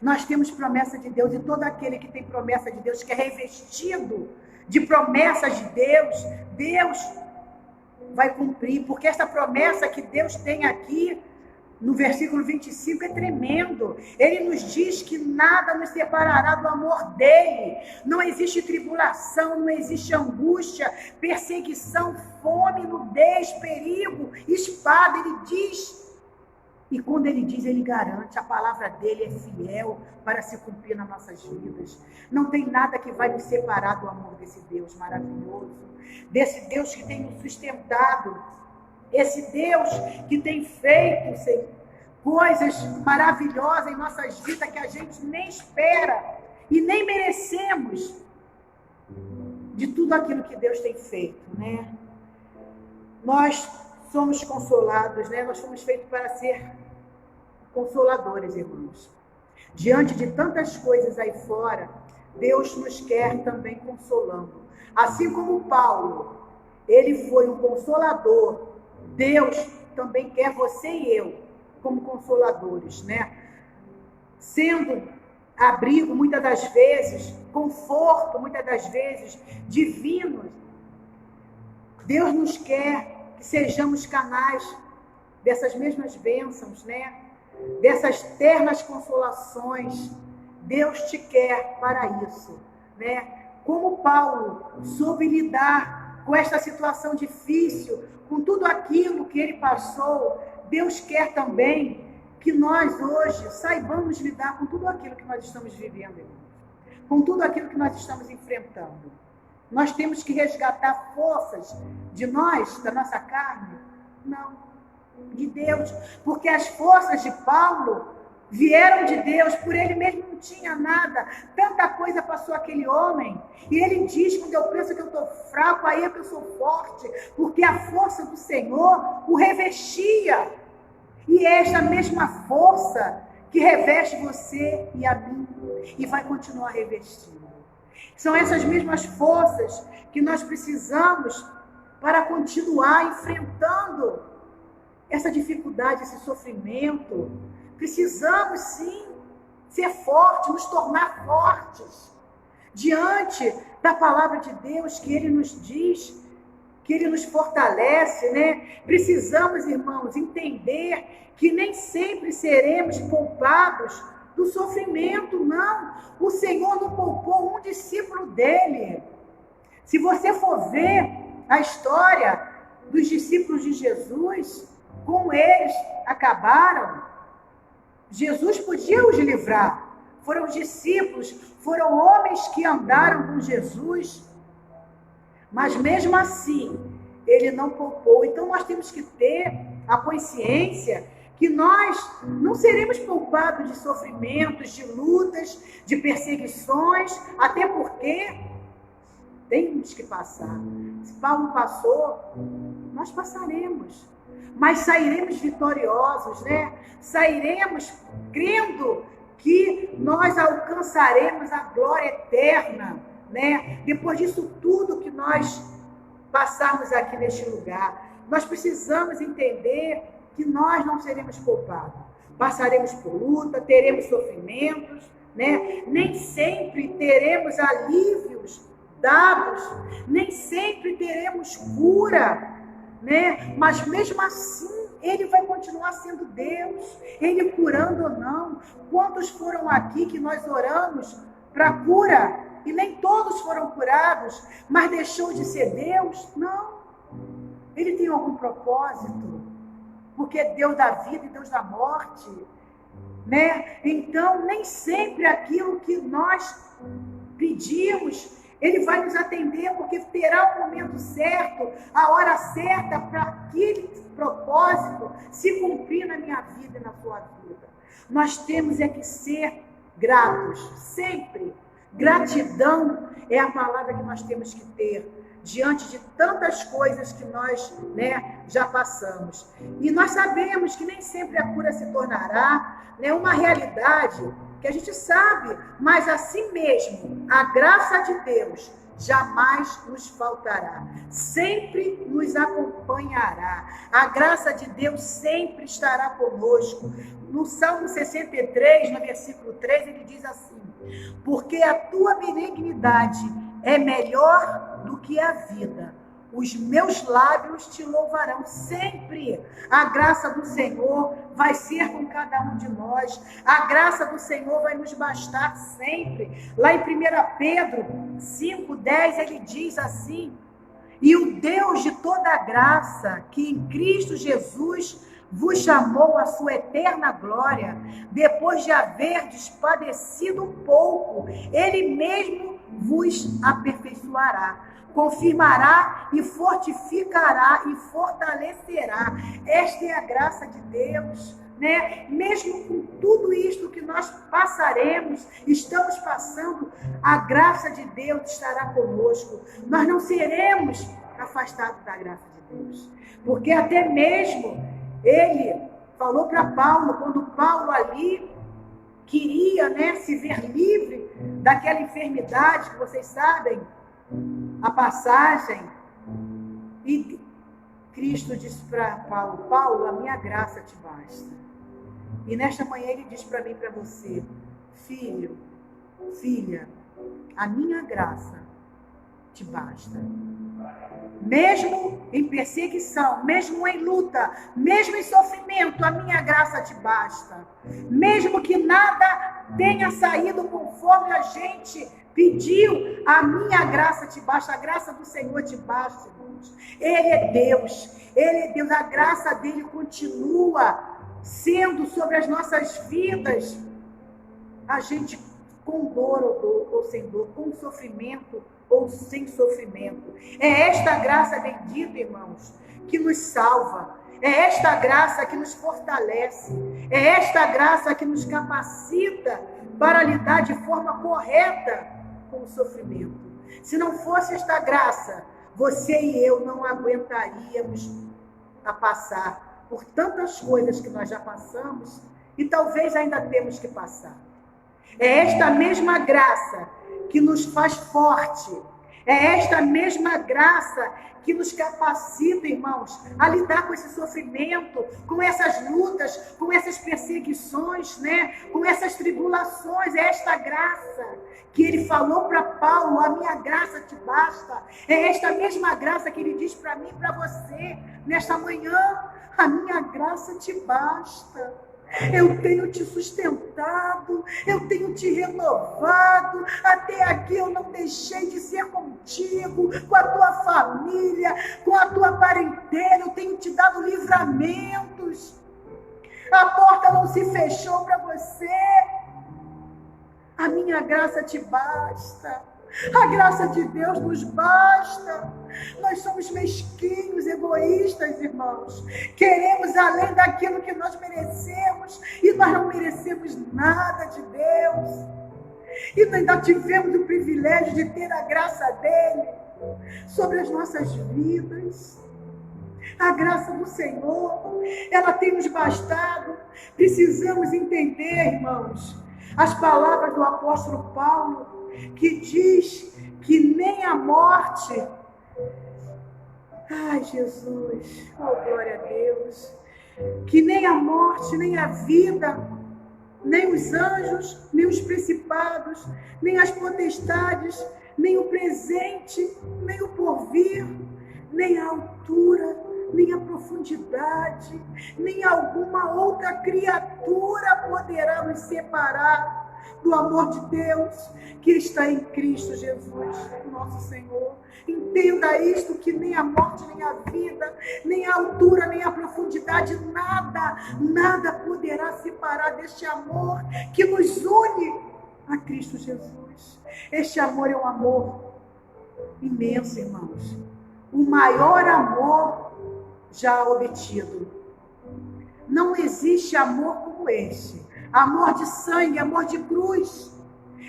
Nós temos promessa de Deus, e todo aquele que tem promessa de Deus, que é revestido de promessas de Deus, Deus vai cumprir, porque essa promessa que Deus tem aqui, no versículo 25, é tremendo. Ele nos diz que nada nos separará do amor dele. Não existe tribulação, não existe angústia, perseguição, fome, nudez, perigo, espada. Ele diz. E quando ele diz, ele garante, a palavra dele é fiel para se cumprir nas nossas vidas. Não tem nada que vai nos separar do amor desse Deus maravilhoso, desse Deus que tem nos sustentado, esse Deus que tem feito, Senhor, coisas maravilhosas em nossas vidas que a gente nem espera e nem merecemos, de tudo aquilo que Deus tem feito, né? Nós somos consolados, né? Nós fomos feitos para ser consoladores, irmãos. Diante de tantas coisas aí fora, Deus nos quer também consolando. Assim como Paulo, ele foi um consolador, Deus também quer você e eu como consoladores, né? Sendo abrigo, muitas das vezes, conforto, muitas das vezes, divino. Deus nos quer que sejamos canais dessas mesmas bênçãos, né? Dessas ternas consolações. Deus te quer para isso, né? Como Paulo soube lidar com esta situação difícil, com tudo aquilo que ele passou, Deus quer também que nós hoje saibamos lidar com tudo aquilo que nós estamos vivendo, irmãos, com tudo aquilo que nós estamos enfrentando. Nós temos que resgatar forças de nós, da nossa carne? Não, de Deus. Porque as forças de Paulo vieram de Deus, por ele mesmo não tinha nada. Tanta coisa passou aquele homem. E ele diz, quando eu penso que eu estou fraco, aí é que eu sou forte. Porque a força do Senhor o revestia. E é esta mesma força que reveste você e a mim. E vai continuar revestindo. São essas mesmas forças que nós precisamos para continuar enfrentando essa dificuldade, esse sofrimento. Precisamos, sim, ser fortes, nos tornar fortes diante da palavra de Deus que Ele nos diz, que Ele nos fortalece, né? Precisamos, irmãos, entender que nem sempre seremos poupados do sofrimento, não. O Senhor não poupou um discípulo dele. Se você for ver a história dos discípulos de Jesus, como eles acabaram, Jesus podia os livrar. Foram discípulos, foram homens que andaram com Jesus, mas mesmo assim, ele não poupou. Então nós temos que ter a consciência que nós não seremos poupados de sofrimentos, de lutas, de perseguições, até porque temos que passar. Se Paulo passou, nós passaremos. Mas sairemos vitoriosos, né? Sairemos crendo que nós alcançaremos a glória eterna, né? Depois disso tudo que nós passarmos aqui neste lugar, nós precisamos entender que nós não seremos poupados. Passaremos por luta, teremos sofrimentos, né? Nem sempre teremos alívios dados, nem sempre teremos cura, né? Mas mesmo assim, ele vai continuar sendo Deus, ele curando ou não. Quantos foram aqui que nós oramos para cura e nem todos foram curados, mas deixou de ser Deus? Não. Ele tem algum propósito, porque é Deus da vida e Deus da morte, né? Então, nem sempre aquilo que nós pedimos ele vai nos atender, porque terá o momento certo, a hora certa para aquele propósito se cumprir na minha vida e na sua vida. Nós temos é que ser gratos, sempre. Gratidão é a palavra que nós temos que ter diante de tantas coisas que nós, né, já passamos. E nós sabemos que nem sempre a cura se tornará, né, uma realidade que a gente sabe, mas assim mesmo, a graça de Deus jamais nos faltará, sempre nos acompanhará. A graça de Deus sempre estará conosco. No Salmo 63, no versículo 3, ele diz assim: porque a tua benignidade é melhor do que a vida. Os meus lábios te louvarão sempre. A graça do Senhor vai ser com cada um de nós. A graça do Senhor vai nos bastar sempre. Lá em 1 Pedro 5,10, ele diz assim: e o Deus de toda graça, que em Cristo Jesus vos chamou à sua eterna glória, depois de haverdes padecido um pouco, ele mesmo vos aperfeiçoará, confirmará e fortificará e fortalecerá. Esta é a graça de Deus, né? Mesmo com tudo isto que nós passaremos, estamos passando, a graça de Deus estará conosco. Nós não seremos afastados da graça de Deus, porque até mesmo ele falou para Paulo, quando Paulo ali queria, né, se ver livre daquela enfermidade, que vocês sabem a passagem, e Cristo disse para Paulo: Paulo, a minha graça te basta. E nesta manhã ele diz para mim e para você: filho, filha, a minha graça te basta. Mesmo em perseguição, mesmo em luta, mesmo em sofrimento, a minha graça te basta. Mesmo que nada tenha saído conforme a gente pediu, a minha graça te basta. A graça do Senhor te basta, irmãos. Ele é Deus, Ele é Deus. A graça dele continua sendo sobre as nossas vidas. A gente com dor ou sem dor, com sofrimento ou sem sofrimento. É esta graça bendita, irmãos, que nos salva. É esta graça que nos fortalece. É esta graça que nos capacita para lidar de forma correta com o sofrimento. Se não fosse esta graça, você e eu não aguentaríamos a passar por tantas coisas que nós já passamos e talvez ainda temos que passar. É esta mesma graça que nos faz forte. É esta mesma graça que nos capacita, irmãos, a lidar com esse sofrimento, com essas lutas, com essas perseguições, né? Com essas tribulações. É esta graça que ele falou para Paulo: a minha graça te basta. É esta mesma graça que ele diz para mim e para você nesta manhã: a minha graça te basta. Eu tenho te sustentado, eu tenho te renovado, até aqui eu não deixei de ser contigo, com a tua família, com a tua parentela, eu tenho te dado livramentos. A porta não se fechou para você. A minha graça te basta. A graça de Deus nos basta. Nós somos mesquinhos, egoístas, irmãos. Queremos além daquilo que nós merecemos. E nós não merecemos nada de Deus. E nós ainda tivemos o privilégio de ter a graça dele sobre as nossas vidas. A graça do Senhor, ela tem nos bastado. Precisamos entender, irmãos, as palavras do apóstolo Paulo, que diz que nem a morte, ai Jesus, oh glória a Deus, que nem a morte, nem a vida, nem os anjos, nem os principados, nem as potestades, nem o presente, nem o porvir, nem a altura, nem a profundidade, nem alguma outra criatura poderá nos separar do amor de Deus que está em Cristo Jesus, nosso Senhor. Entenda isto, que nem a morte, nem a vida, nem a altura, nem a profundidade, nada poderá separar deste amor que nos une a Cristo Jesus. Este amor é um amor imenso, irmãos. O maior amor já obtido. Não existe amor como este. Amor de sangue, amor de cruz.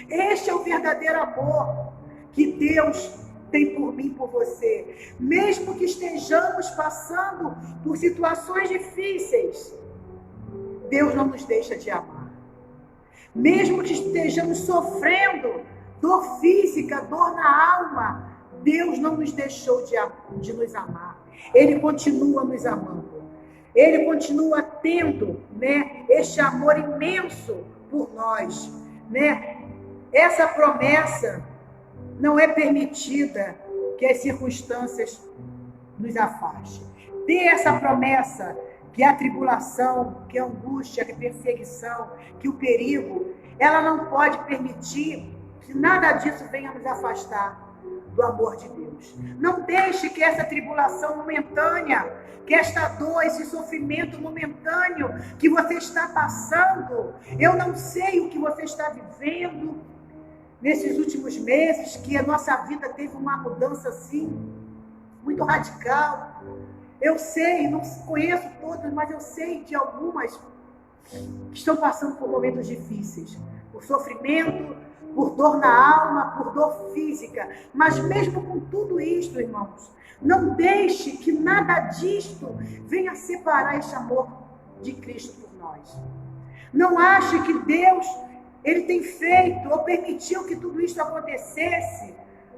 Este é o verdadeiro amor que Deus tem por mim e por você. Mesmo que estejamos passando por situações difíceis, Deus não nos deixa de amar. Mesmo que estejamos sofrendo dor física, dor na alma, Deus não nos deixou de nos amar. Ele continua nos amando. Ele continua tendo, né, este amor imenso por nós, né? Essa promessa não é permitida que as circunstâncias nos afastem. Ter essa promessa que a tribulação, que a angústia, que a perseguição, que o perigo, ela não pode permitir que nada disso venha nos afastar do amor de Deus. Não deixe que essa tribulação momentânea, que esta dor, esse sofrimento momentâneo que você está passando, eu não sei o que você está vivendo nesses últimos meses, que a nossa vida teve uma mudança assim, muito radical. Eu sei, não conheço todas, mas eu sei de algumas que estão passando por momentos difíceis, por sofrimento, por dor na alma, por dor física. Mas mesmo com tudo isto, irmãos, não deixe que nada disto venha separar este amor de Cristo por nós. Não ache que Deus, Ele tem feito ou permitiu que tudo isto acontecesse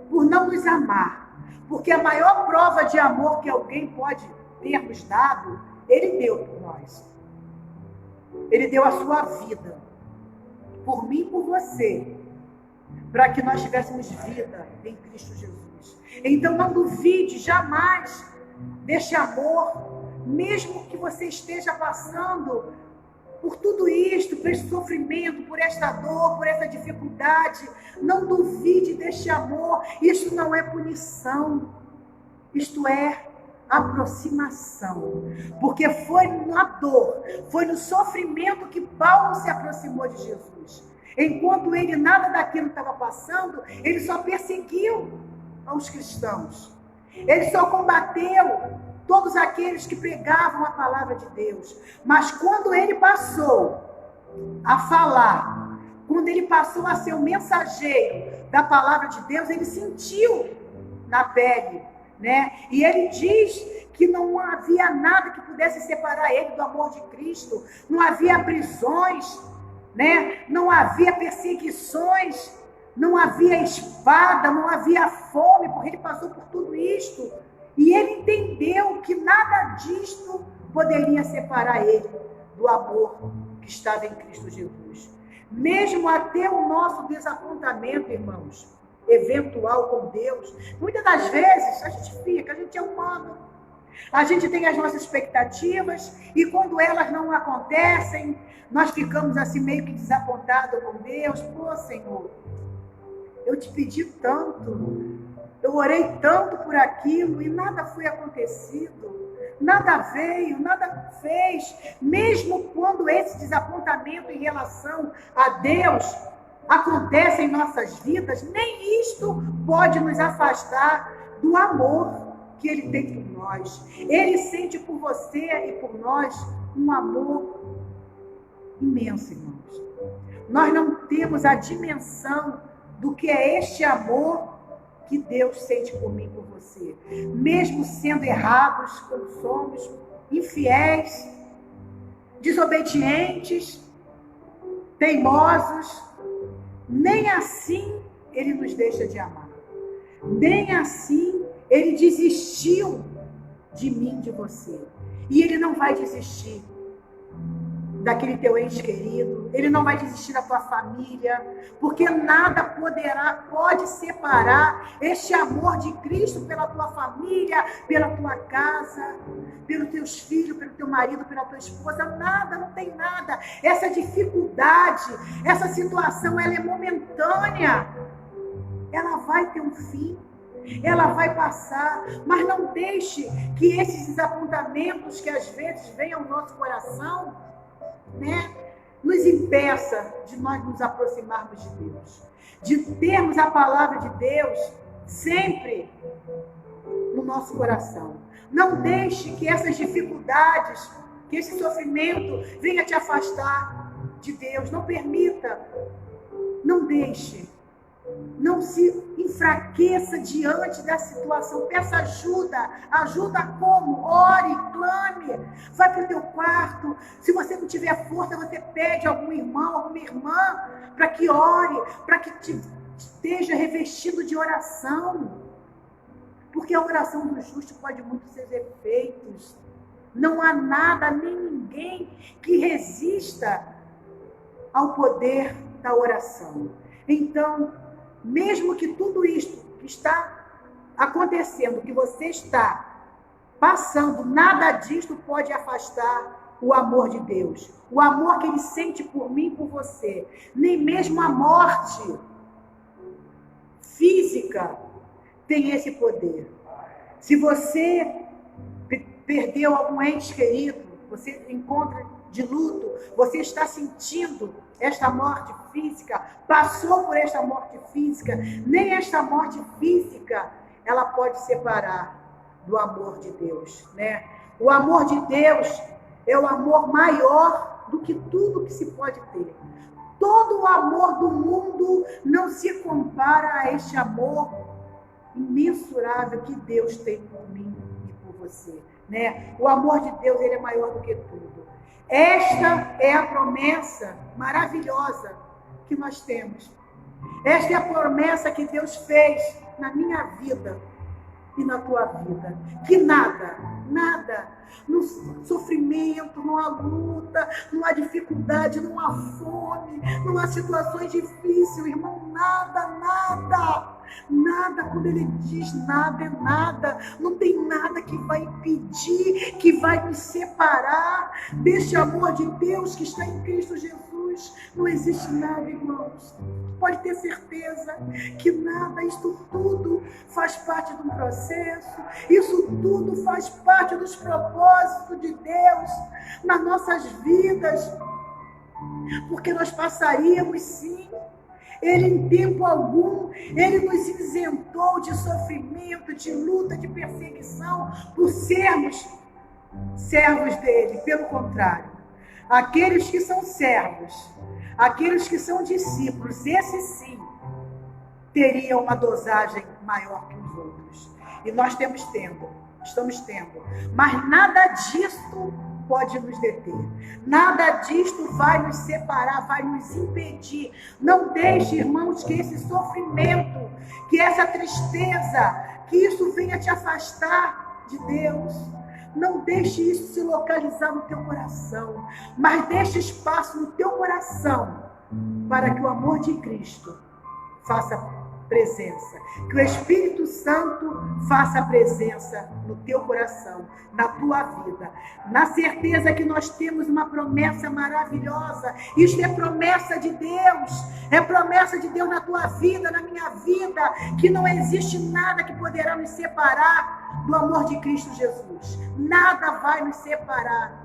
por não nos amar. Porque a maior prova de amor que alguém pode ter nos dado, Ele deu por nós. Ele deu a sua vida, por mim e por você, para que nós tivéssemos vida em Cristo Jesus. Então não duvide jamais deste amor, mesmo que você esteja passando por tudo isto, por esse sofrimento, por esta dor, por essa dificuldade. Não duvide deste amor. Isto não é punição, isto é aproximação, porque foi na dor, foi no sofrimento que Paulo se aproximou de Jesus. Enquanto ele nada daquilo estava passando, ele só perseguiu aos cristãos, ele só combateu todos aqueles que pregavam a palavra de Deus. Mas quando ele passou a falar, quando ele passou a ser o mensageiro da palavra de Deus, ele sentiu na pele, né? E ele diz que não havia nada que pudesse separar ele do amor de Cristo. Não havia prisões, né? Não havia perseguições, não havia espada, não havia fome, porque ele passou por tudo isto. E ele entendeu que nada disto poderia separar ele do amor que estava em Cristo Jesus. Mesmo até o nosso desapontamento, irmãos, eventual com Deus, muitas das vezes a gente é humano, a gente tem as nossas expectativas e quando elas não acontecem, nós ficamos assim meio que desapontados com Deus. Pô, Senhor, eu te pedi tanto, eu orei tanto por aquilo e nada foi acontecido, nada veio, nada fez. Mesmo quando esse desapontamento em relação a Deus acontece em nossas vidas, nem isto pode nos afastar do amor que Ele tem por nós. Ele sente por você e por nós um amor imenso, irmãos. Nós não temos a dimensão do que é este amor que Deus sente por mim e por você. Mesmo sendo errados como somos, infiéis, desobedientes, teimosos, nem assim Ele nos deixa de amar. Nem assim Ele desistiu de mim, de você. E Ele não vai desistir daquele teu ente querido. Ele não vai desistir da tua família. Porque nada pode separar este amor de Cristo pela tua família, pela tua casa, pelos teus filhos, pelo teu marido, pela tua esposa. Nada, não tem nada. Essa dificuldade, essa situação, ela é momentânea. Ela vai ter um fim. Ela vai passar, mas não deixe que esses desapontamentos que às vezes vêm ao nosso coração, nos impeça de nós nos aproximarmos de Deus, de termos a palavra de Deus sempre no nosso coração. Não deixe que essas dificuldades, que esse sofrimento venha te afastar de Deus. Não permita, não deixe. Não se enfraqueça diante da situação. Peça ajuda. Ajuda como? Ore, clame. Vai para o teu quarto. Se você não tiver força, você pede a algum irmão, alguma irmã, para que ore, para que te esteja revestido de oração. Porque a oração do justo pode muito seus efeitos. Não há nada, nem ninguém que resista ao poder da oração. Então, mesmo que tudo isto que está acontecendo, que você está passando, nada disto pode afastar o amor de Deus. O amor que Ele sente por mim e por você. Nem mesmo a morte física tem esse poder. Se você perdeu algum ente querido, você encontra de luto, você está sentindo esta morte física, passou por esta morte física, nem esta morte física, ela pode separar do amor de Deus, O amor de Deus é o amor maior do que tudo que se pode ter. Todo o amor do mundo não se compara a este amor imensurável que Deus tem por mim e por você, O amor de Deus, ele é maior do que tudo. Esta é a promessa maravilhosa que nós temos. Esta é a promessa que Deus fez na minha vida e na tua vida. Que nada, no sofrimento, não há luta, não há dificuldade, não há fome, não há situações difíceis, irmão, nada, quando Ele diz nada é nada, não tem nada que vai impedir, que vai nos separar deste amor de Deus que está em Cristo Jesus. Não existe nada, irmãos. Pode ter certeza que nada, isto tudo faz parte de um processo, isso tudo faz parte dos propósitos de Deus nas nossas vidas, porque nós passaríamos sim. Ele, em tempo algum, Ele nos isentou de sofrimento, de luta, de perseguição, por sermos servos dEle. Pelo contrário, aqueles que são servos, aqueles que são discípulos, esses sim, teriam uma dosagem maior que os outros. E nós estamos tendo. Mas nada disto pode nos deter. Nada disto vai nos separar, vai nos impedir. Não deixe, irmãos, que esse sofrimento, que essa tristeza, que isso venha te afastar de Deus. Não deixe isso se localizar no teu coração, mas deixe espaço no teu coração para que o amor de Cristo faça presença, que o Espírito Santo faça presença no teu coração, na tua vida, na certeza que nós temos uma promessa maravilhosa. Isto é promessa de Deus na tua vida, na minha vida, que não existe nada que poderá nos separar do amor de Cristo Jesus. Nada vai nos separar.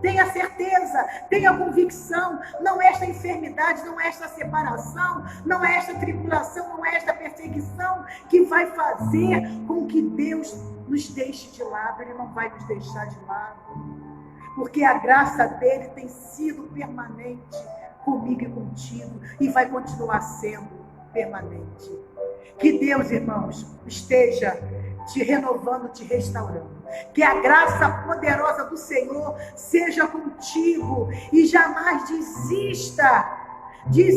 Tenha certeza, tenha convicção, não é esta enfermidade, não é esta separação, não é esta tribulação, não é esta perseguição que vai fazer com que Deus nos deixe de lado. Ele não vai nos deixar de lado, porque a graça dele tem sido permanente comigo e contigo e vai continuar sendo permanente. Que Deus, irmãos, esteja te renovando, te restaurando. Que a graça poderosa do Senhor seja contigo e jamais desista de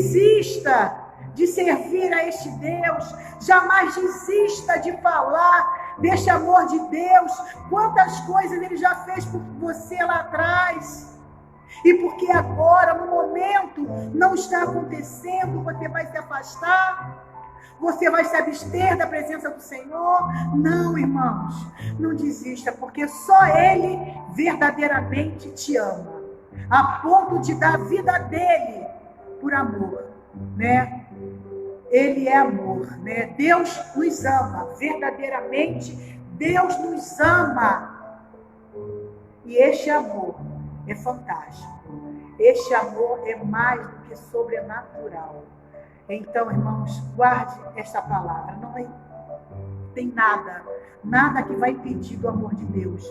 servir a este Deus, jamais desista de falar deste amor de Deus. Quantas coisas Ele já fez por você lá atrás. E porque agora, no momento, não está acontecendo, você vai se afastar? Você vai se abster da presença do Senhor? Não, irmãos, não desista, porque só Ele verdadeiramente te ama, a ponto de dar a vida dele por amor, né? Ele é amor, né? Deus nos ama, verdadeiramente Deus nos ama. E este amor é fantástico. Este amor é mais do que sobrenatural. Então, irmãos, guarde esta palavra. Não tem nada que vai impedir do amor de Deus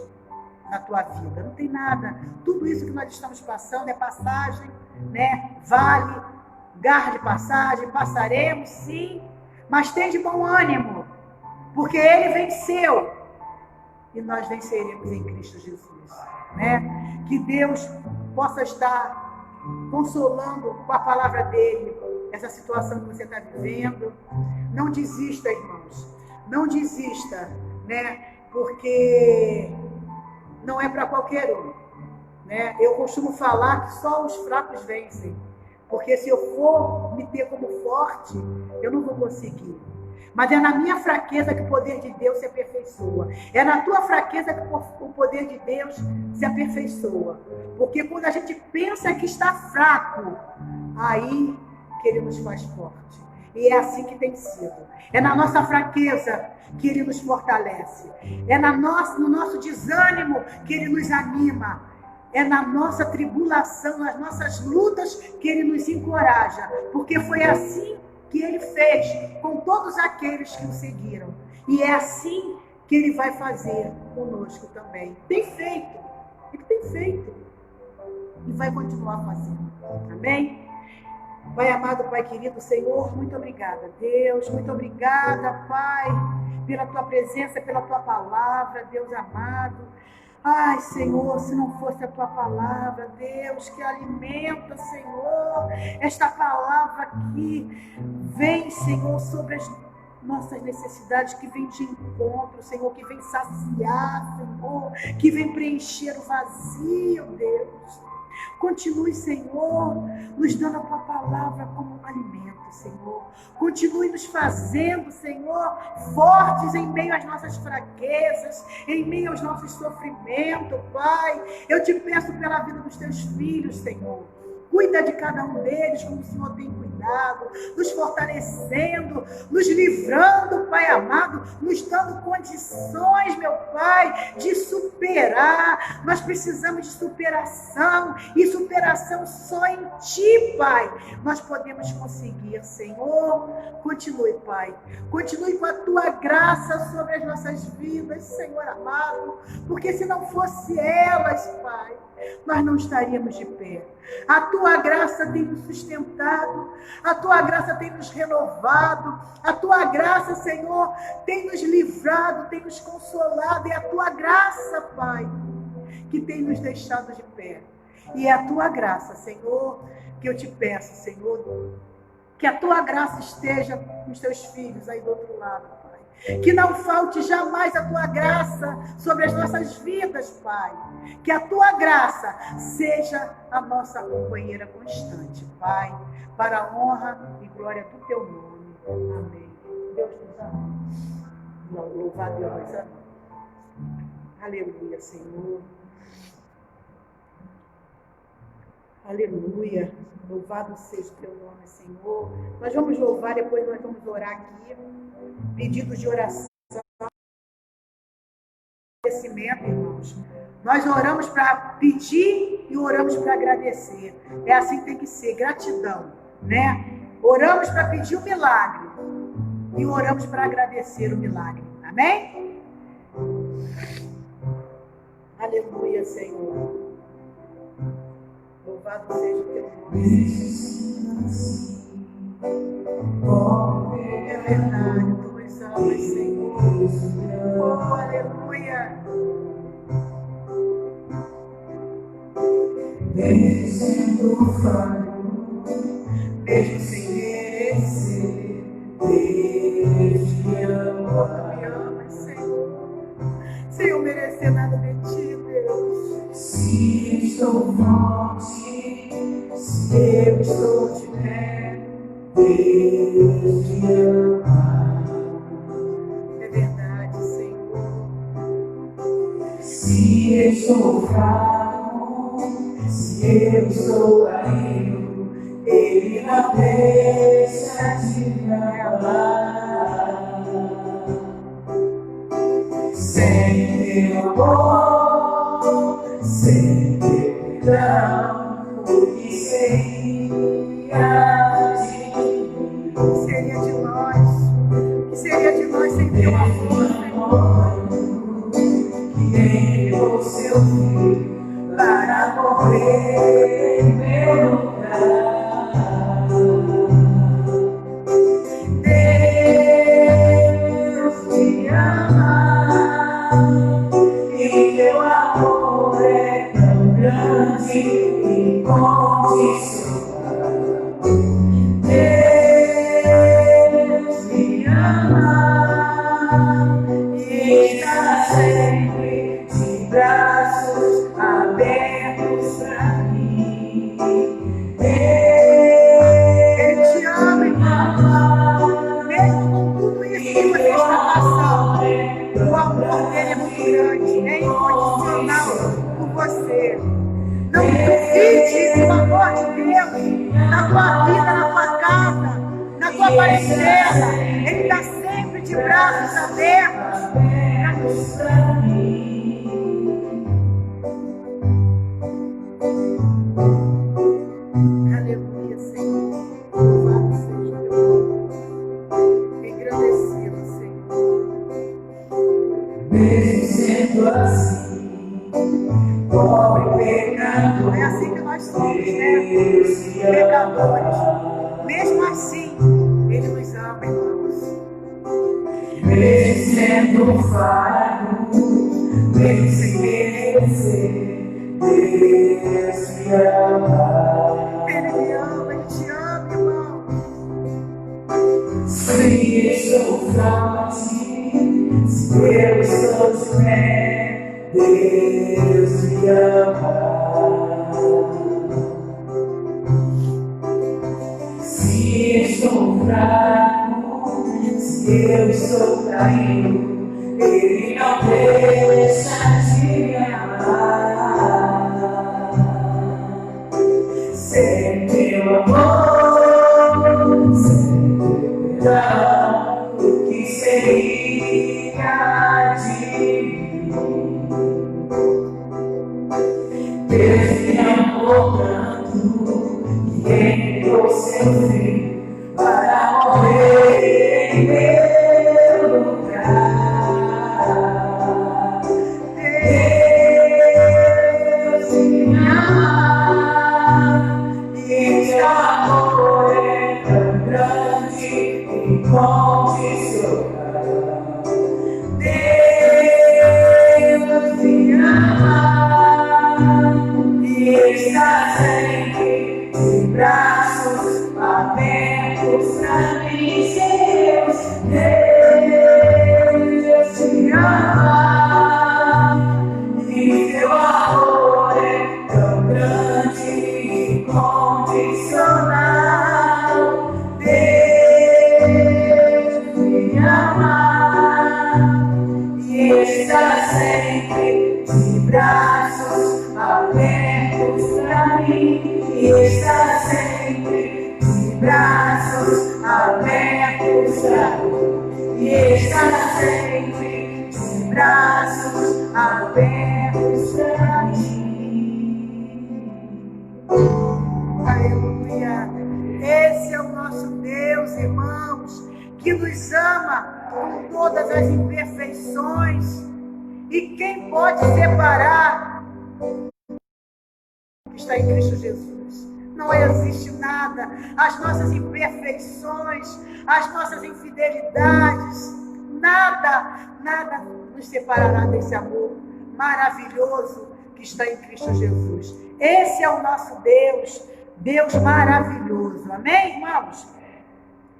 na tua vida. Não tem nada. Tudo isso que nós estamos passando é passagem, né? Vale, garra de passagem, passaremos, sim, mas tem de bom ânimo, porque Ele venceu e nós venceremos em Cristo Jesus, né? Que Deus possa estar consolando com a palavra dele essa situação que você está vivendo. Não desista, irmãos, não desista, né? Porque não é para qualquer um, né? Eu costumo falar que só os fracos vencem, porque se eu for me ter como forte, eu não vou conseguir. Mas é na minha fraqueza que o poder de Deus se aperfeiçoa. É na tua fraqueza que o poder de Deus se aperfeiçoa. Porque quando a gente pensa que está fraco, aí que Ele nos faz forte. E é assim que tem sido. É na nossa fraqueza que Ele nos fortalece. É no nosso desânimo que Ele nos anima. É na nossa tribulação, nas nossas lutas que Ele nos encoraja. Porque foi assim que Ele fez com todos aqueles que o seguiram. E é assim que Ele vai fazer conosco também. Tem feito. Ele tem feito. E vai continuar fazendo. Amém? Pai amado, Pai querido, Senhor, muito obrigada, Deus, muito obrigada, Pai, pela Tua presença, pela Tua palavra, Deus amado. Ai, Senhor, se não fosse a Tua palavra, Deus, que alimenta, Senhor, esta palavra que vem, Senhor, sobre as nossas necessidades, que vem de encontro, Senhor, que vem saciar, Senhor, que vem preencher o vazio, Deus. Continue, Senhor, nos dando a Tua palavra como alimento, Senhor. Continue nos fazendo, Senhor, fortes em meio às nossas fraquezas, em meio aos nossos sofrimentos, Pai. Eu te peço pela vida dos Teus filhos, Senhor. Cuida de cada um deles como o Senhor tem cuidado, nos fortalecendo, nos livrando, Pai amado, nos dando condições, meu Pai, de superar. Nós precisamos de superação, e superação só em Ti, Pai, nós podemos conseguir, Senhor. Continue, Pai, continue com a Tua graça sobre as nossas vidas, Senhor amado, porque se não fosse elas, Pai, nós não estaríamos de pé. A Tua graça tem nos sustentado, a Tua graça tem nos renovado, a Tua graça, Senhor, tem nos livrado, tem nos consolado, é a Tua graça, Pai, que tem nos deixado de pé. E é a Tua graça, Senhor, que eu te peço, Senhor, que a Tua graça esteja com os Teus filhos aí do outro lado, Pai. Que não falte jamais a Tua graça sobre as nossas vidas, Pai. Que a Tua graça seja a nossa companheira constante, Pai, para a honra e glória do Teu nome. Amém. Deus nos ama. Louvado Deus nos ama. Aleluia, Senhor. Aleluia. Louvado seja o Teu nome, Senhor. Nós vamos louvar, depois nós vamos orar aqui. Pedidos de oração. agradecimento, irmãos. Nós oramos para pedir e oramos para agradecer. É assim que tem que ser, gratidão, né? Oramos para pedir o milagre e oramos para agradecer o milagre. Amém? Aleluia, Senhor. Louvado seja o teu nome. É verdade, tuas almas, Senhor. Oh, aleluia. Mesmo sem merecer, Deus te ama. Me ama, Senhor. Sem eu merecer nada de ti, Deus. Se estou forte, se eu estou de pé, Deus te ama. É verdade, Senhor. Se estou fraco, se eu estou caído, Ele não deixa de me amar. Sem teu amor, sem teu perdão, o que seria de mim? O que seria de nós? O que seria de nós sem teu amor, Senhor? Que enviou seu filho para morrer em meu lugar. Deus te ama e teu amor é tão grande e incondicional. Deus te ama e está sempre de braços abertos para mim. Ele te ama, irmão. Mesmo com tudo isso que você está passando, o amor dele é muito grande, é incondicional por você. Não duvide do amor de Deus na tua vida, na tua casa, na tua parentela. Ele está sempre de braços abertos para mim. Aleluia, Senhor. Louvado seja o teu nome. Engrandecido, Senhor. Mesmo sendo assim, pobre pecador. É assim que nós somos, né? Pecadores. Mesmo assim, Ele nos ama, irmãos. Mesmo sendo fraco, mesmo sem merecer, Deus me ama. Ele me ama, Ele te ama, irmão. Se estou forte, se eu estou de pé, Deus me ama. Se estou fraco, se eu estou caído, Ele não deixa de me amar. Sem teu amor, sem teu perdão, o que seria de mim? Deus me amou tanto que enviou seu filho para morrer em meu lugar. Deus me ama e seu amor é tão grande e incondicional. Deus me ama e está sempre de braços abertos para mim. Deus te ama e teu amor é tão grande e incondicional. Deus me ama e está sempre de braços abertos para mim. E está sempre de braços abertos para mim. E está sempre de braços abertos pra ti. Aleluia. Esse é o nosso Deus, irmãos, que nos ama com todas as imperfeições. E quem pode separar o que está em Cristo Jesus? Não existe nada. As nossas imperfeições, as nossas infidelidades, nada nos separará desse amor maravilhoso que está em Cristo Jesus. Esse é o nosso Deus, Deus maravilhoso. Amém, irmãos?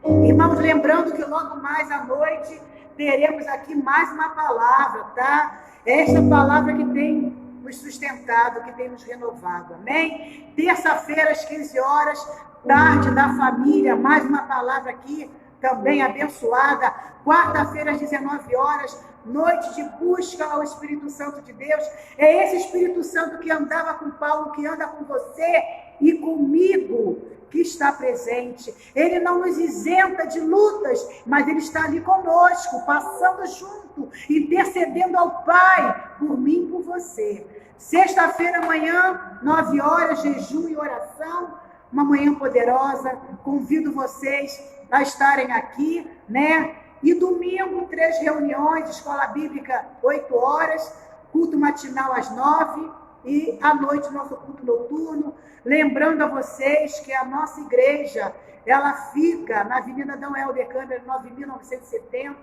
Irmãos, lembrando que logo mais à noite teremos aqui mais uma palavra, tá? Esta palavra que tem nos sustentado, que tem nos renovado, amém? Terça-feira às 15 horas, tarde da família, mais uma palavra aqui, também abençoada. Quarta-feira às 19 horas, noite de busca ao Espírito Santo de Deus. É esse Espírito Santo que andava com Paulo, que anda com você e comigo, que está presente. Ele não nos isenta de lutas, mas Ele está ali conosco, passando junto, intercedendo ao Pai, por mim e por você. Sexta-feira, amanhã, 9 horas, jejum e oração, uma manhã poderosa. Convido vocês a estarem aqui, né? E domingo, 3 reuniões, escola bíblica, 8 horas, culto matinal às 9 e à noite, nosso culto noturno. Lembrando a vocês que a nossa igreja, ela fica na Avenida Dom Helder Câmara, 9.970,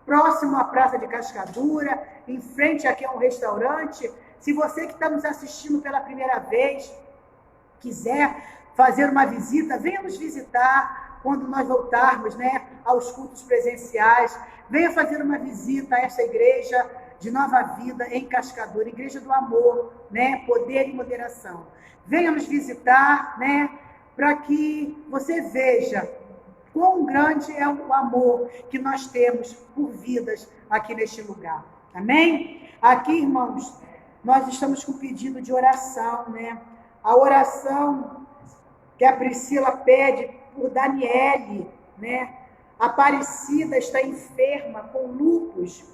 próximo à Praça de Cascadura, em frente aqui a um restaurante. Se você que está nos assistindo pela primeira vez, quiser fazer uma visita, venha nos visitar quando nós voltarmos, né, aos cultos presenciais. Venha fazer uma visita a essa igreja de Nova Vida em Cascadura, Igreja do Amor, né, Poder e Moderação. Venha nos visitar, né, para que você veja quão grande é o amor que nós temos por vidas aqui neste lugar. Amém? Aqui, irmãos, nós estamos com pedido de oração, né? A oração que a Priscila pede por Daniele, né? Aparecida está enferma com lúpus.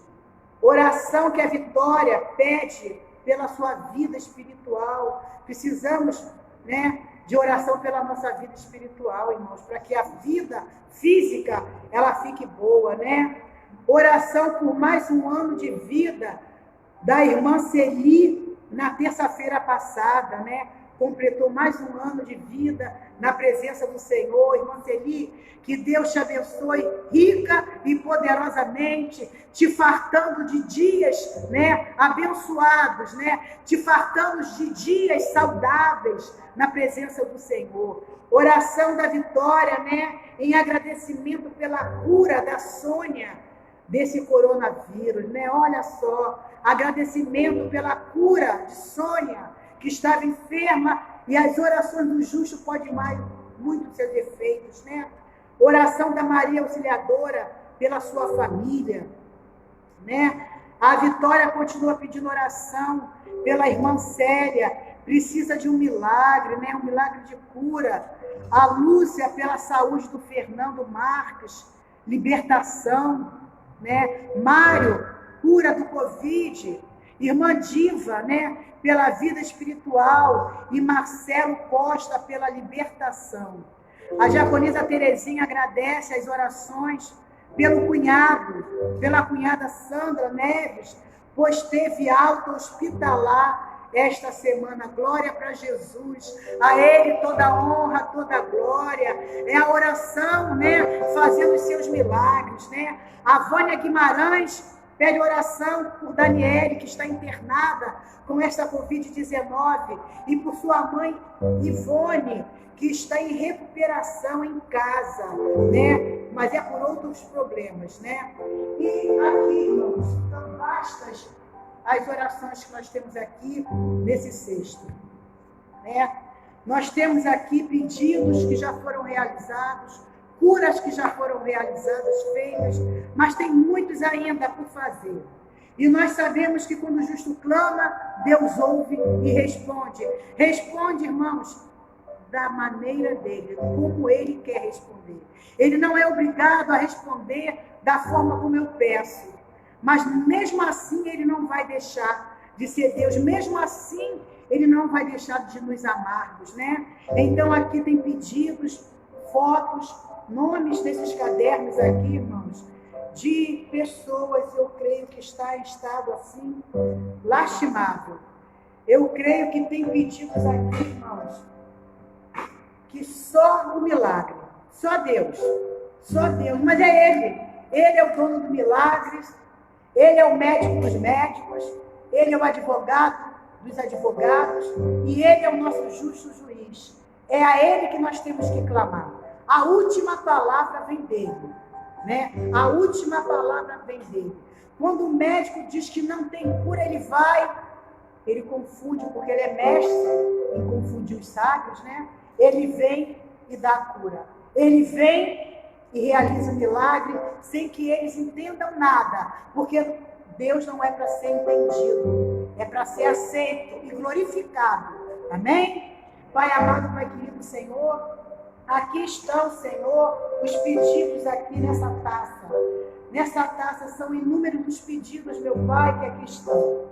Oração que a Vitória pede pela sua vida espiritual. Precisamos, né, de oração pela nossa vida espiritual, irmãos, para que a vida física ela fique boa, né? Oração por mais um ano de vida da irmã Celi na terça-feira passada, né? Completou mais um ano de vida na presença do Senhor. Irmã Celi, que Deus te abençoe rica e poderosamente, te fartando de dias, né, abençoados, né, te fartando de dias saudáveis na presença do Senhor. Oração da Vitória, né, em agradecimento pela cura da Sônia desse coronavírus, né? Olha só, agradecimento pela cura de Sônia, que estava enferma, e as orações do justo podem mais muito seus efeitos, né? Oração da Maria Auxiliadora pela sua família, né? A Vitória continua pedindo oração pela irmã Célia, precisa de um milagre, né? Um milagre de cura. A Lúcia pela saúde do Fernando Marques, libertação, né? Mário, cura do Covid. Irmã Diva, né, pela vida espiritual, e Marcelo Costa pela libertação. A diaconisa Terezinha agradece as orações pelo cunhado, pela cunhada Sandra Neves, pois teve alta hospitalar esta semana. Glória para Jesus, a Ele toda honra, toda glória. É a oração, né, fazendo os seus milagres, né? A Vânia Guimarães pede oração por Daniele, que está internada com esta Covid-19, e por sua mãe Ivone, que está em recuperação em casa, né? Mas é por outros problemas, né? E aqui, irmãos, são vastas as orações que nós temos aqui nesse cesto, né? Nós temos aqui pedidos que já foram realizados, curas que já foram realizadas, feitas, mas tem muitos ainda por fazer. E nós sabemos que quando o justo clama, Deus ouve e responde. Responde, irmãos, da maneira dele, como ele quer responder. Ele não é obrigado a responder da forma como eu peço, Mas mesmo assim Ele não vai deixar de ser Deus, mesmo assim Ele não vai deixar de nos amarmos, né? Então aqui tem pedidos, fotos, nomes desses cadernos aqui, irmãos, de pessoas, eu creio que está em estado assim, lastimável. Eu creio que tem pedidos aqui, irmãos, que só o milagre, só Deus, mas é Ele é o dono dos milagres, Ele é o médico dos médicos, Ele é o advogado dos advogados, e Ele é o nosso justo juiz. É a Ele que nós temos que clamar. A última palavra vem dele, né? A última palavra vem dele. Quando o médico diz que não tem cura, ele confunde, porque ele é mestre em confundir os sábios, né? Ele vem e dá a cura. Ele vem e realiza o milagre sem que eles entendam nada, porque Deus não é para ser entendido, é para ser aceito e glorificado. Amém? Pai amado, Pai querido Senhor, aqui estão, Senhor, os pedidos aqui nessa taça. Nessa taça são inúmeros os pedidos, meu Pai, que aqui estão.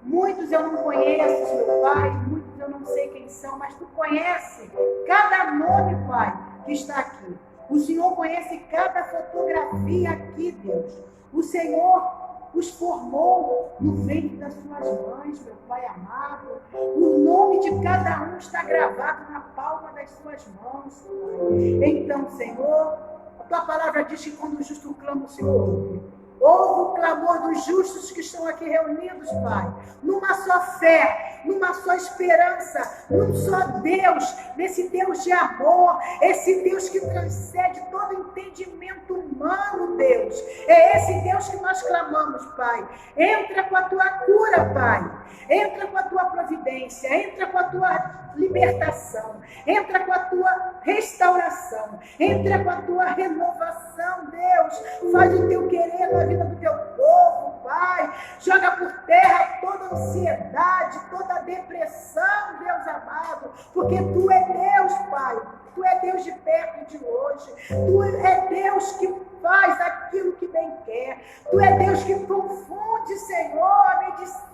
Muitos eu não conheço, meu Pai, muitos eu não sei quem são, mas Tu conhece cada nome, Pai, que está aqui. O Senhor conhece cada fotografia aqui, Deus. O Senhor os formou no ventre das suas mães, meu Pai amado. O nome de cada um está gravado na palma das suas mãos, Pai. Então, Senhor, a Tua palavra diz que quando o justo clama, o Senhor ouve. Ouve o clamor dos justos que estão aqui reunidos, Pai, numa só fé, numa só esperança, num só Deus, nesse Deus de amor, esse Deus que transcende todo entendimento humano, Deus. É esse Deus que nós clamamos, Pai. Entra com a Tua cura, Pai. Entra com a Tua providência, entra com a Tua libertação, entra com a Tua restauração, entra com a Tua renovação, Deus. Faz o Teu querer na vida do Teu povo, Pai. Joga por terra toda ansiedade, toda depressão, Deus amado, porque Tu é Deus, Pai. Tu é Deus de perto e de longe. Tu é Deus que faz aquilo que bem quer. Tu é Deus que confunde, Senhor, a medicina.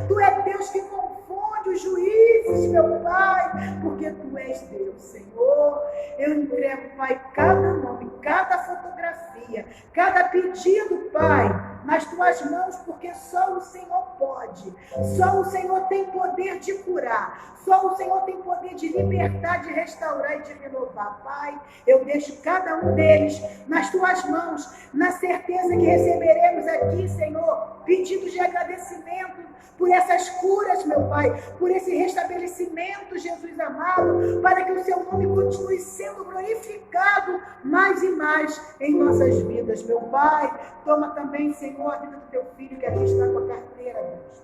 Tu é Deus que confunde os juízes, meu Pai, porque Tu és Deus, Senhor. Eu entrego, Pai, cada nome, cada fotografia, cada pedido, Pai, nas Tuas mãos, porque só o Senhor pode. Só o Senhor tem poder de curar. Só o Senhor tem poder de libertar, de restaurar e de renovar. Pai, eu deixo cada um deles nas Tuas mãos, na certeza que receberemos aqui, Senhor, pedidos de agradecimento por essas curas, meu Pai, por esse restabelecimento, Jesus amado, para que o Seu nome continue sendo glorificado mais e mais em nossas vidas, meu Pai. Toma também, Senhor, a vida do Teu filho que aqui está com a carteira, Deus.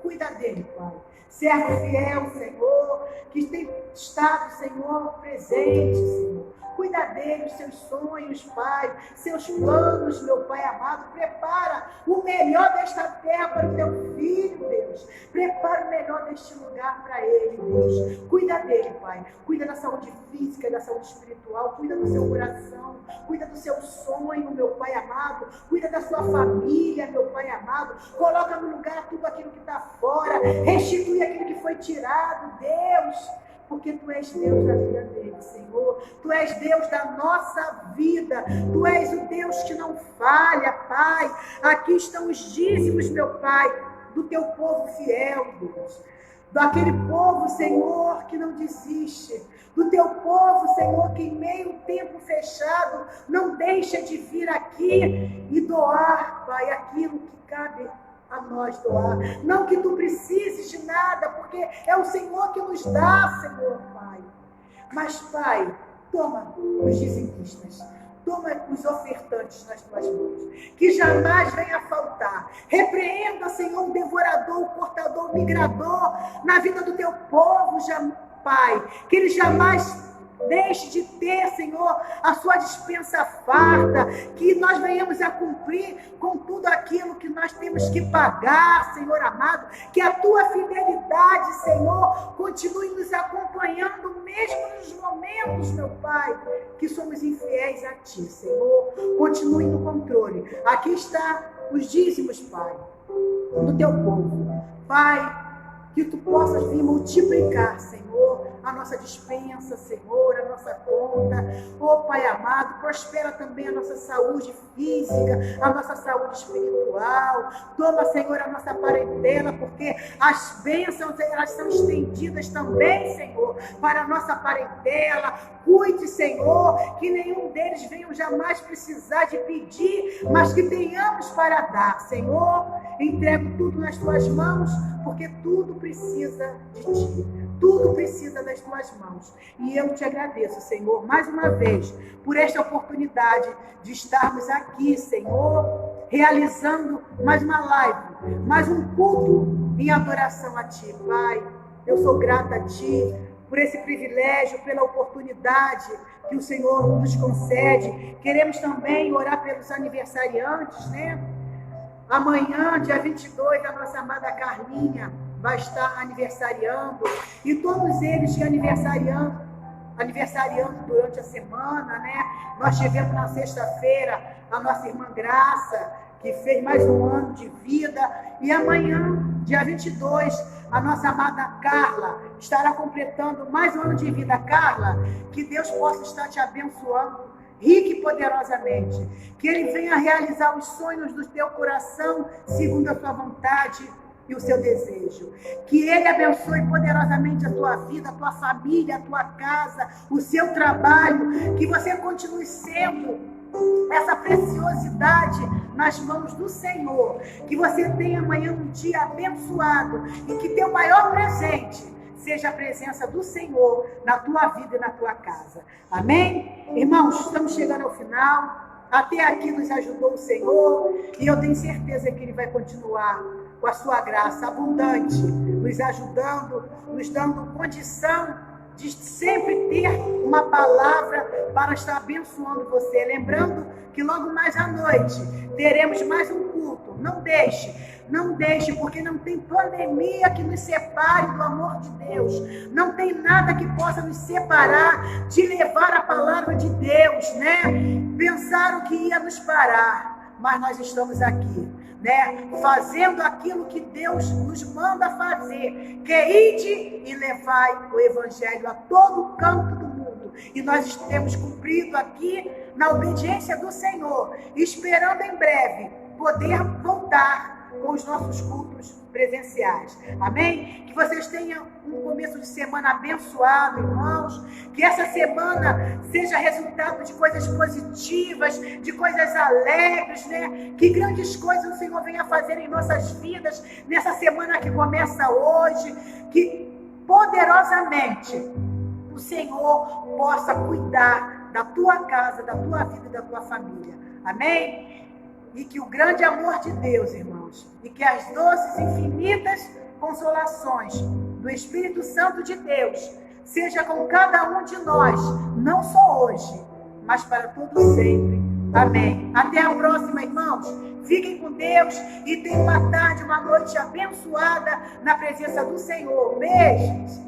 Cuida dele, Pai. Servo fiel, Senhor, que tem estado, Senhor, presente, Senhor. Cuida dele, os seus sonhos, Pai, seus planos, meu Pai amado. Prepara o melhor desta terra para o Teu filho, Deus. Prepara o melhor deste lugar para ele, Deus. Cuida dele, Pai. Cuida da saúde física, da saúde espiritual. Cuida do seu coração. Cuida do seu sonho, meu Pai amado. Cuida da sua família, meu Pai amado. Coloca no lugar tudo aquilo que está fora. Restitui aquilo que foi tirado, Deus. Porque Tu és Deus da vida dele, Senhor. Tu és Deus da nossa vida. Tu és o Deus que não falha, Pai. Aqui estão os dízimos, meu Pai, do Teu povo fiel, Deus. Daquele povo, Senhor, que não desiste. Do Teu povo, Senhor, que em meio tempo fechado não deixa de vir aqui e doar, Pai, aquilo que cabe a nós doar. Não que Tu precises de nada, porque é o Senhor que nos dá, Senhor, Pai. Mas, Pai, toma os dizimistas, toma os ofertantes nas Tuas mãos, que jamais venha faltar. Repreenda, Senhor, o devorador, o cortador, o migrador na vida do Teu povo, Pai, que eles jamais deixe de ter, Senhor, a sua dispensa farta, que nós venhamos a cumprir com tudo aquilo que nós temos que pagar, Senhor amado, que a tua fidelidade, Senhor, continue nos acompanhando, mesmo nos momentos, meu Pai, que somos infiéis a ti, Senhor, continue no controle. Aqui está os dízimos, Pai, do teu povo, Pai, que tu possas vir multiplicar, Senhor, a nossa dispensa, Senhor, a nossa conta. Oh, Pai amado, prospera também a nossa saúde física, a nossa saúde espiritual. Toma, Senhor, a nossa parentela, porque as bênçãos, elas são estendidas também, Senhor, para a nossa parentela. Cuide, Senhor, que nenhum deles venha jamais precisar de pedir, mas que tenhamos para dar, Senhor. Entrego tudo nas tuas mãos, porque tudo precisa de ti, tudo precisa das tuas mãos. E eu te agradeço, Senhor, mais uma vez, por esta oportunidade de estarmos aqui, Senhor, realizando mais uma live, mais um culto em adoração a ti, Pai. Eu sou grata a ti por esse privilégio, pela oportunidade que o Senhor nos concede. Queremos também orar pelos aniversariantes, né? Amanhã, dia 22, a nossa amada Carlinha vai estar aniversariando, e todos eles que aniversariando durante a semana, né? Nós tivemos na sexta-feira a nossa irmã Graça, que fez mais um ano de vida, e amanhã, dia 22, a nossa amada Carla estará completando mais um ano de vida. Carla, que Deus possa estar te abençoando rica e poderosamente, que Ele venha realizar os sonhos do teu coração, segundo a sua vontade e o seu desejo, que Ele abençoe poderosamente a tua vida, a tua família, a tua casa, o seu trabalho, que você continue sendo essa preciosidade nas mãos do Senhor, que você tenha amanhã um dia abençoado, e que teu maior presente seja a presença do Senhor na tua vida e na tua casa. Amém? Irmãos, estamos chegando ao final. Até aqui nos ajudou o Senhor, e eu tenho certeza que Ele vai continuar com a sua graça abundante, nos ajudando, nos dando condição de sempre ter uma palavra para estar abençoando você. Lembrando que logo mais à noite teremos mais um culto. Não deixe, porque não tem pandemia que nos separe do amor de Deus. Não tem nada que possa nos separar de levar a palavra de Deus, né? Pensaram que ia nos parar, mas nós estamos aqui, né? Fazendo aquilo que Deus nos manda fazer, que é ide e levai o evangelho a todo canto do mundo. E nós temos cumprido aqui na obediência do Senhor, esperando em breve poder voltar com os nossos cultos presenciais. Amém? Que vocês tenham um começo de semana abençoado, irmãos. Que essa semana seja resultado de coisas positivas, de coisas alegres, né? Que grandes coisas o Senhor venha fazer em nossas vidas nessa semana que começa hoje. Que poderosamente o Senhor possa cuidar da tua casa, da tua vida e da tua família. Amém? E que o grande amor de Deus, irmãos, e que as doces e infinitas consolações do Espírito Santo de Deus seja com cada um de nós, não só hoje, mas para todo sempre. Amém. Até a próxima, irmãos. Fiquem com Deus e tenham uma tarde, uma noite abençoada na presença do Senhor. Beijos.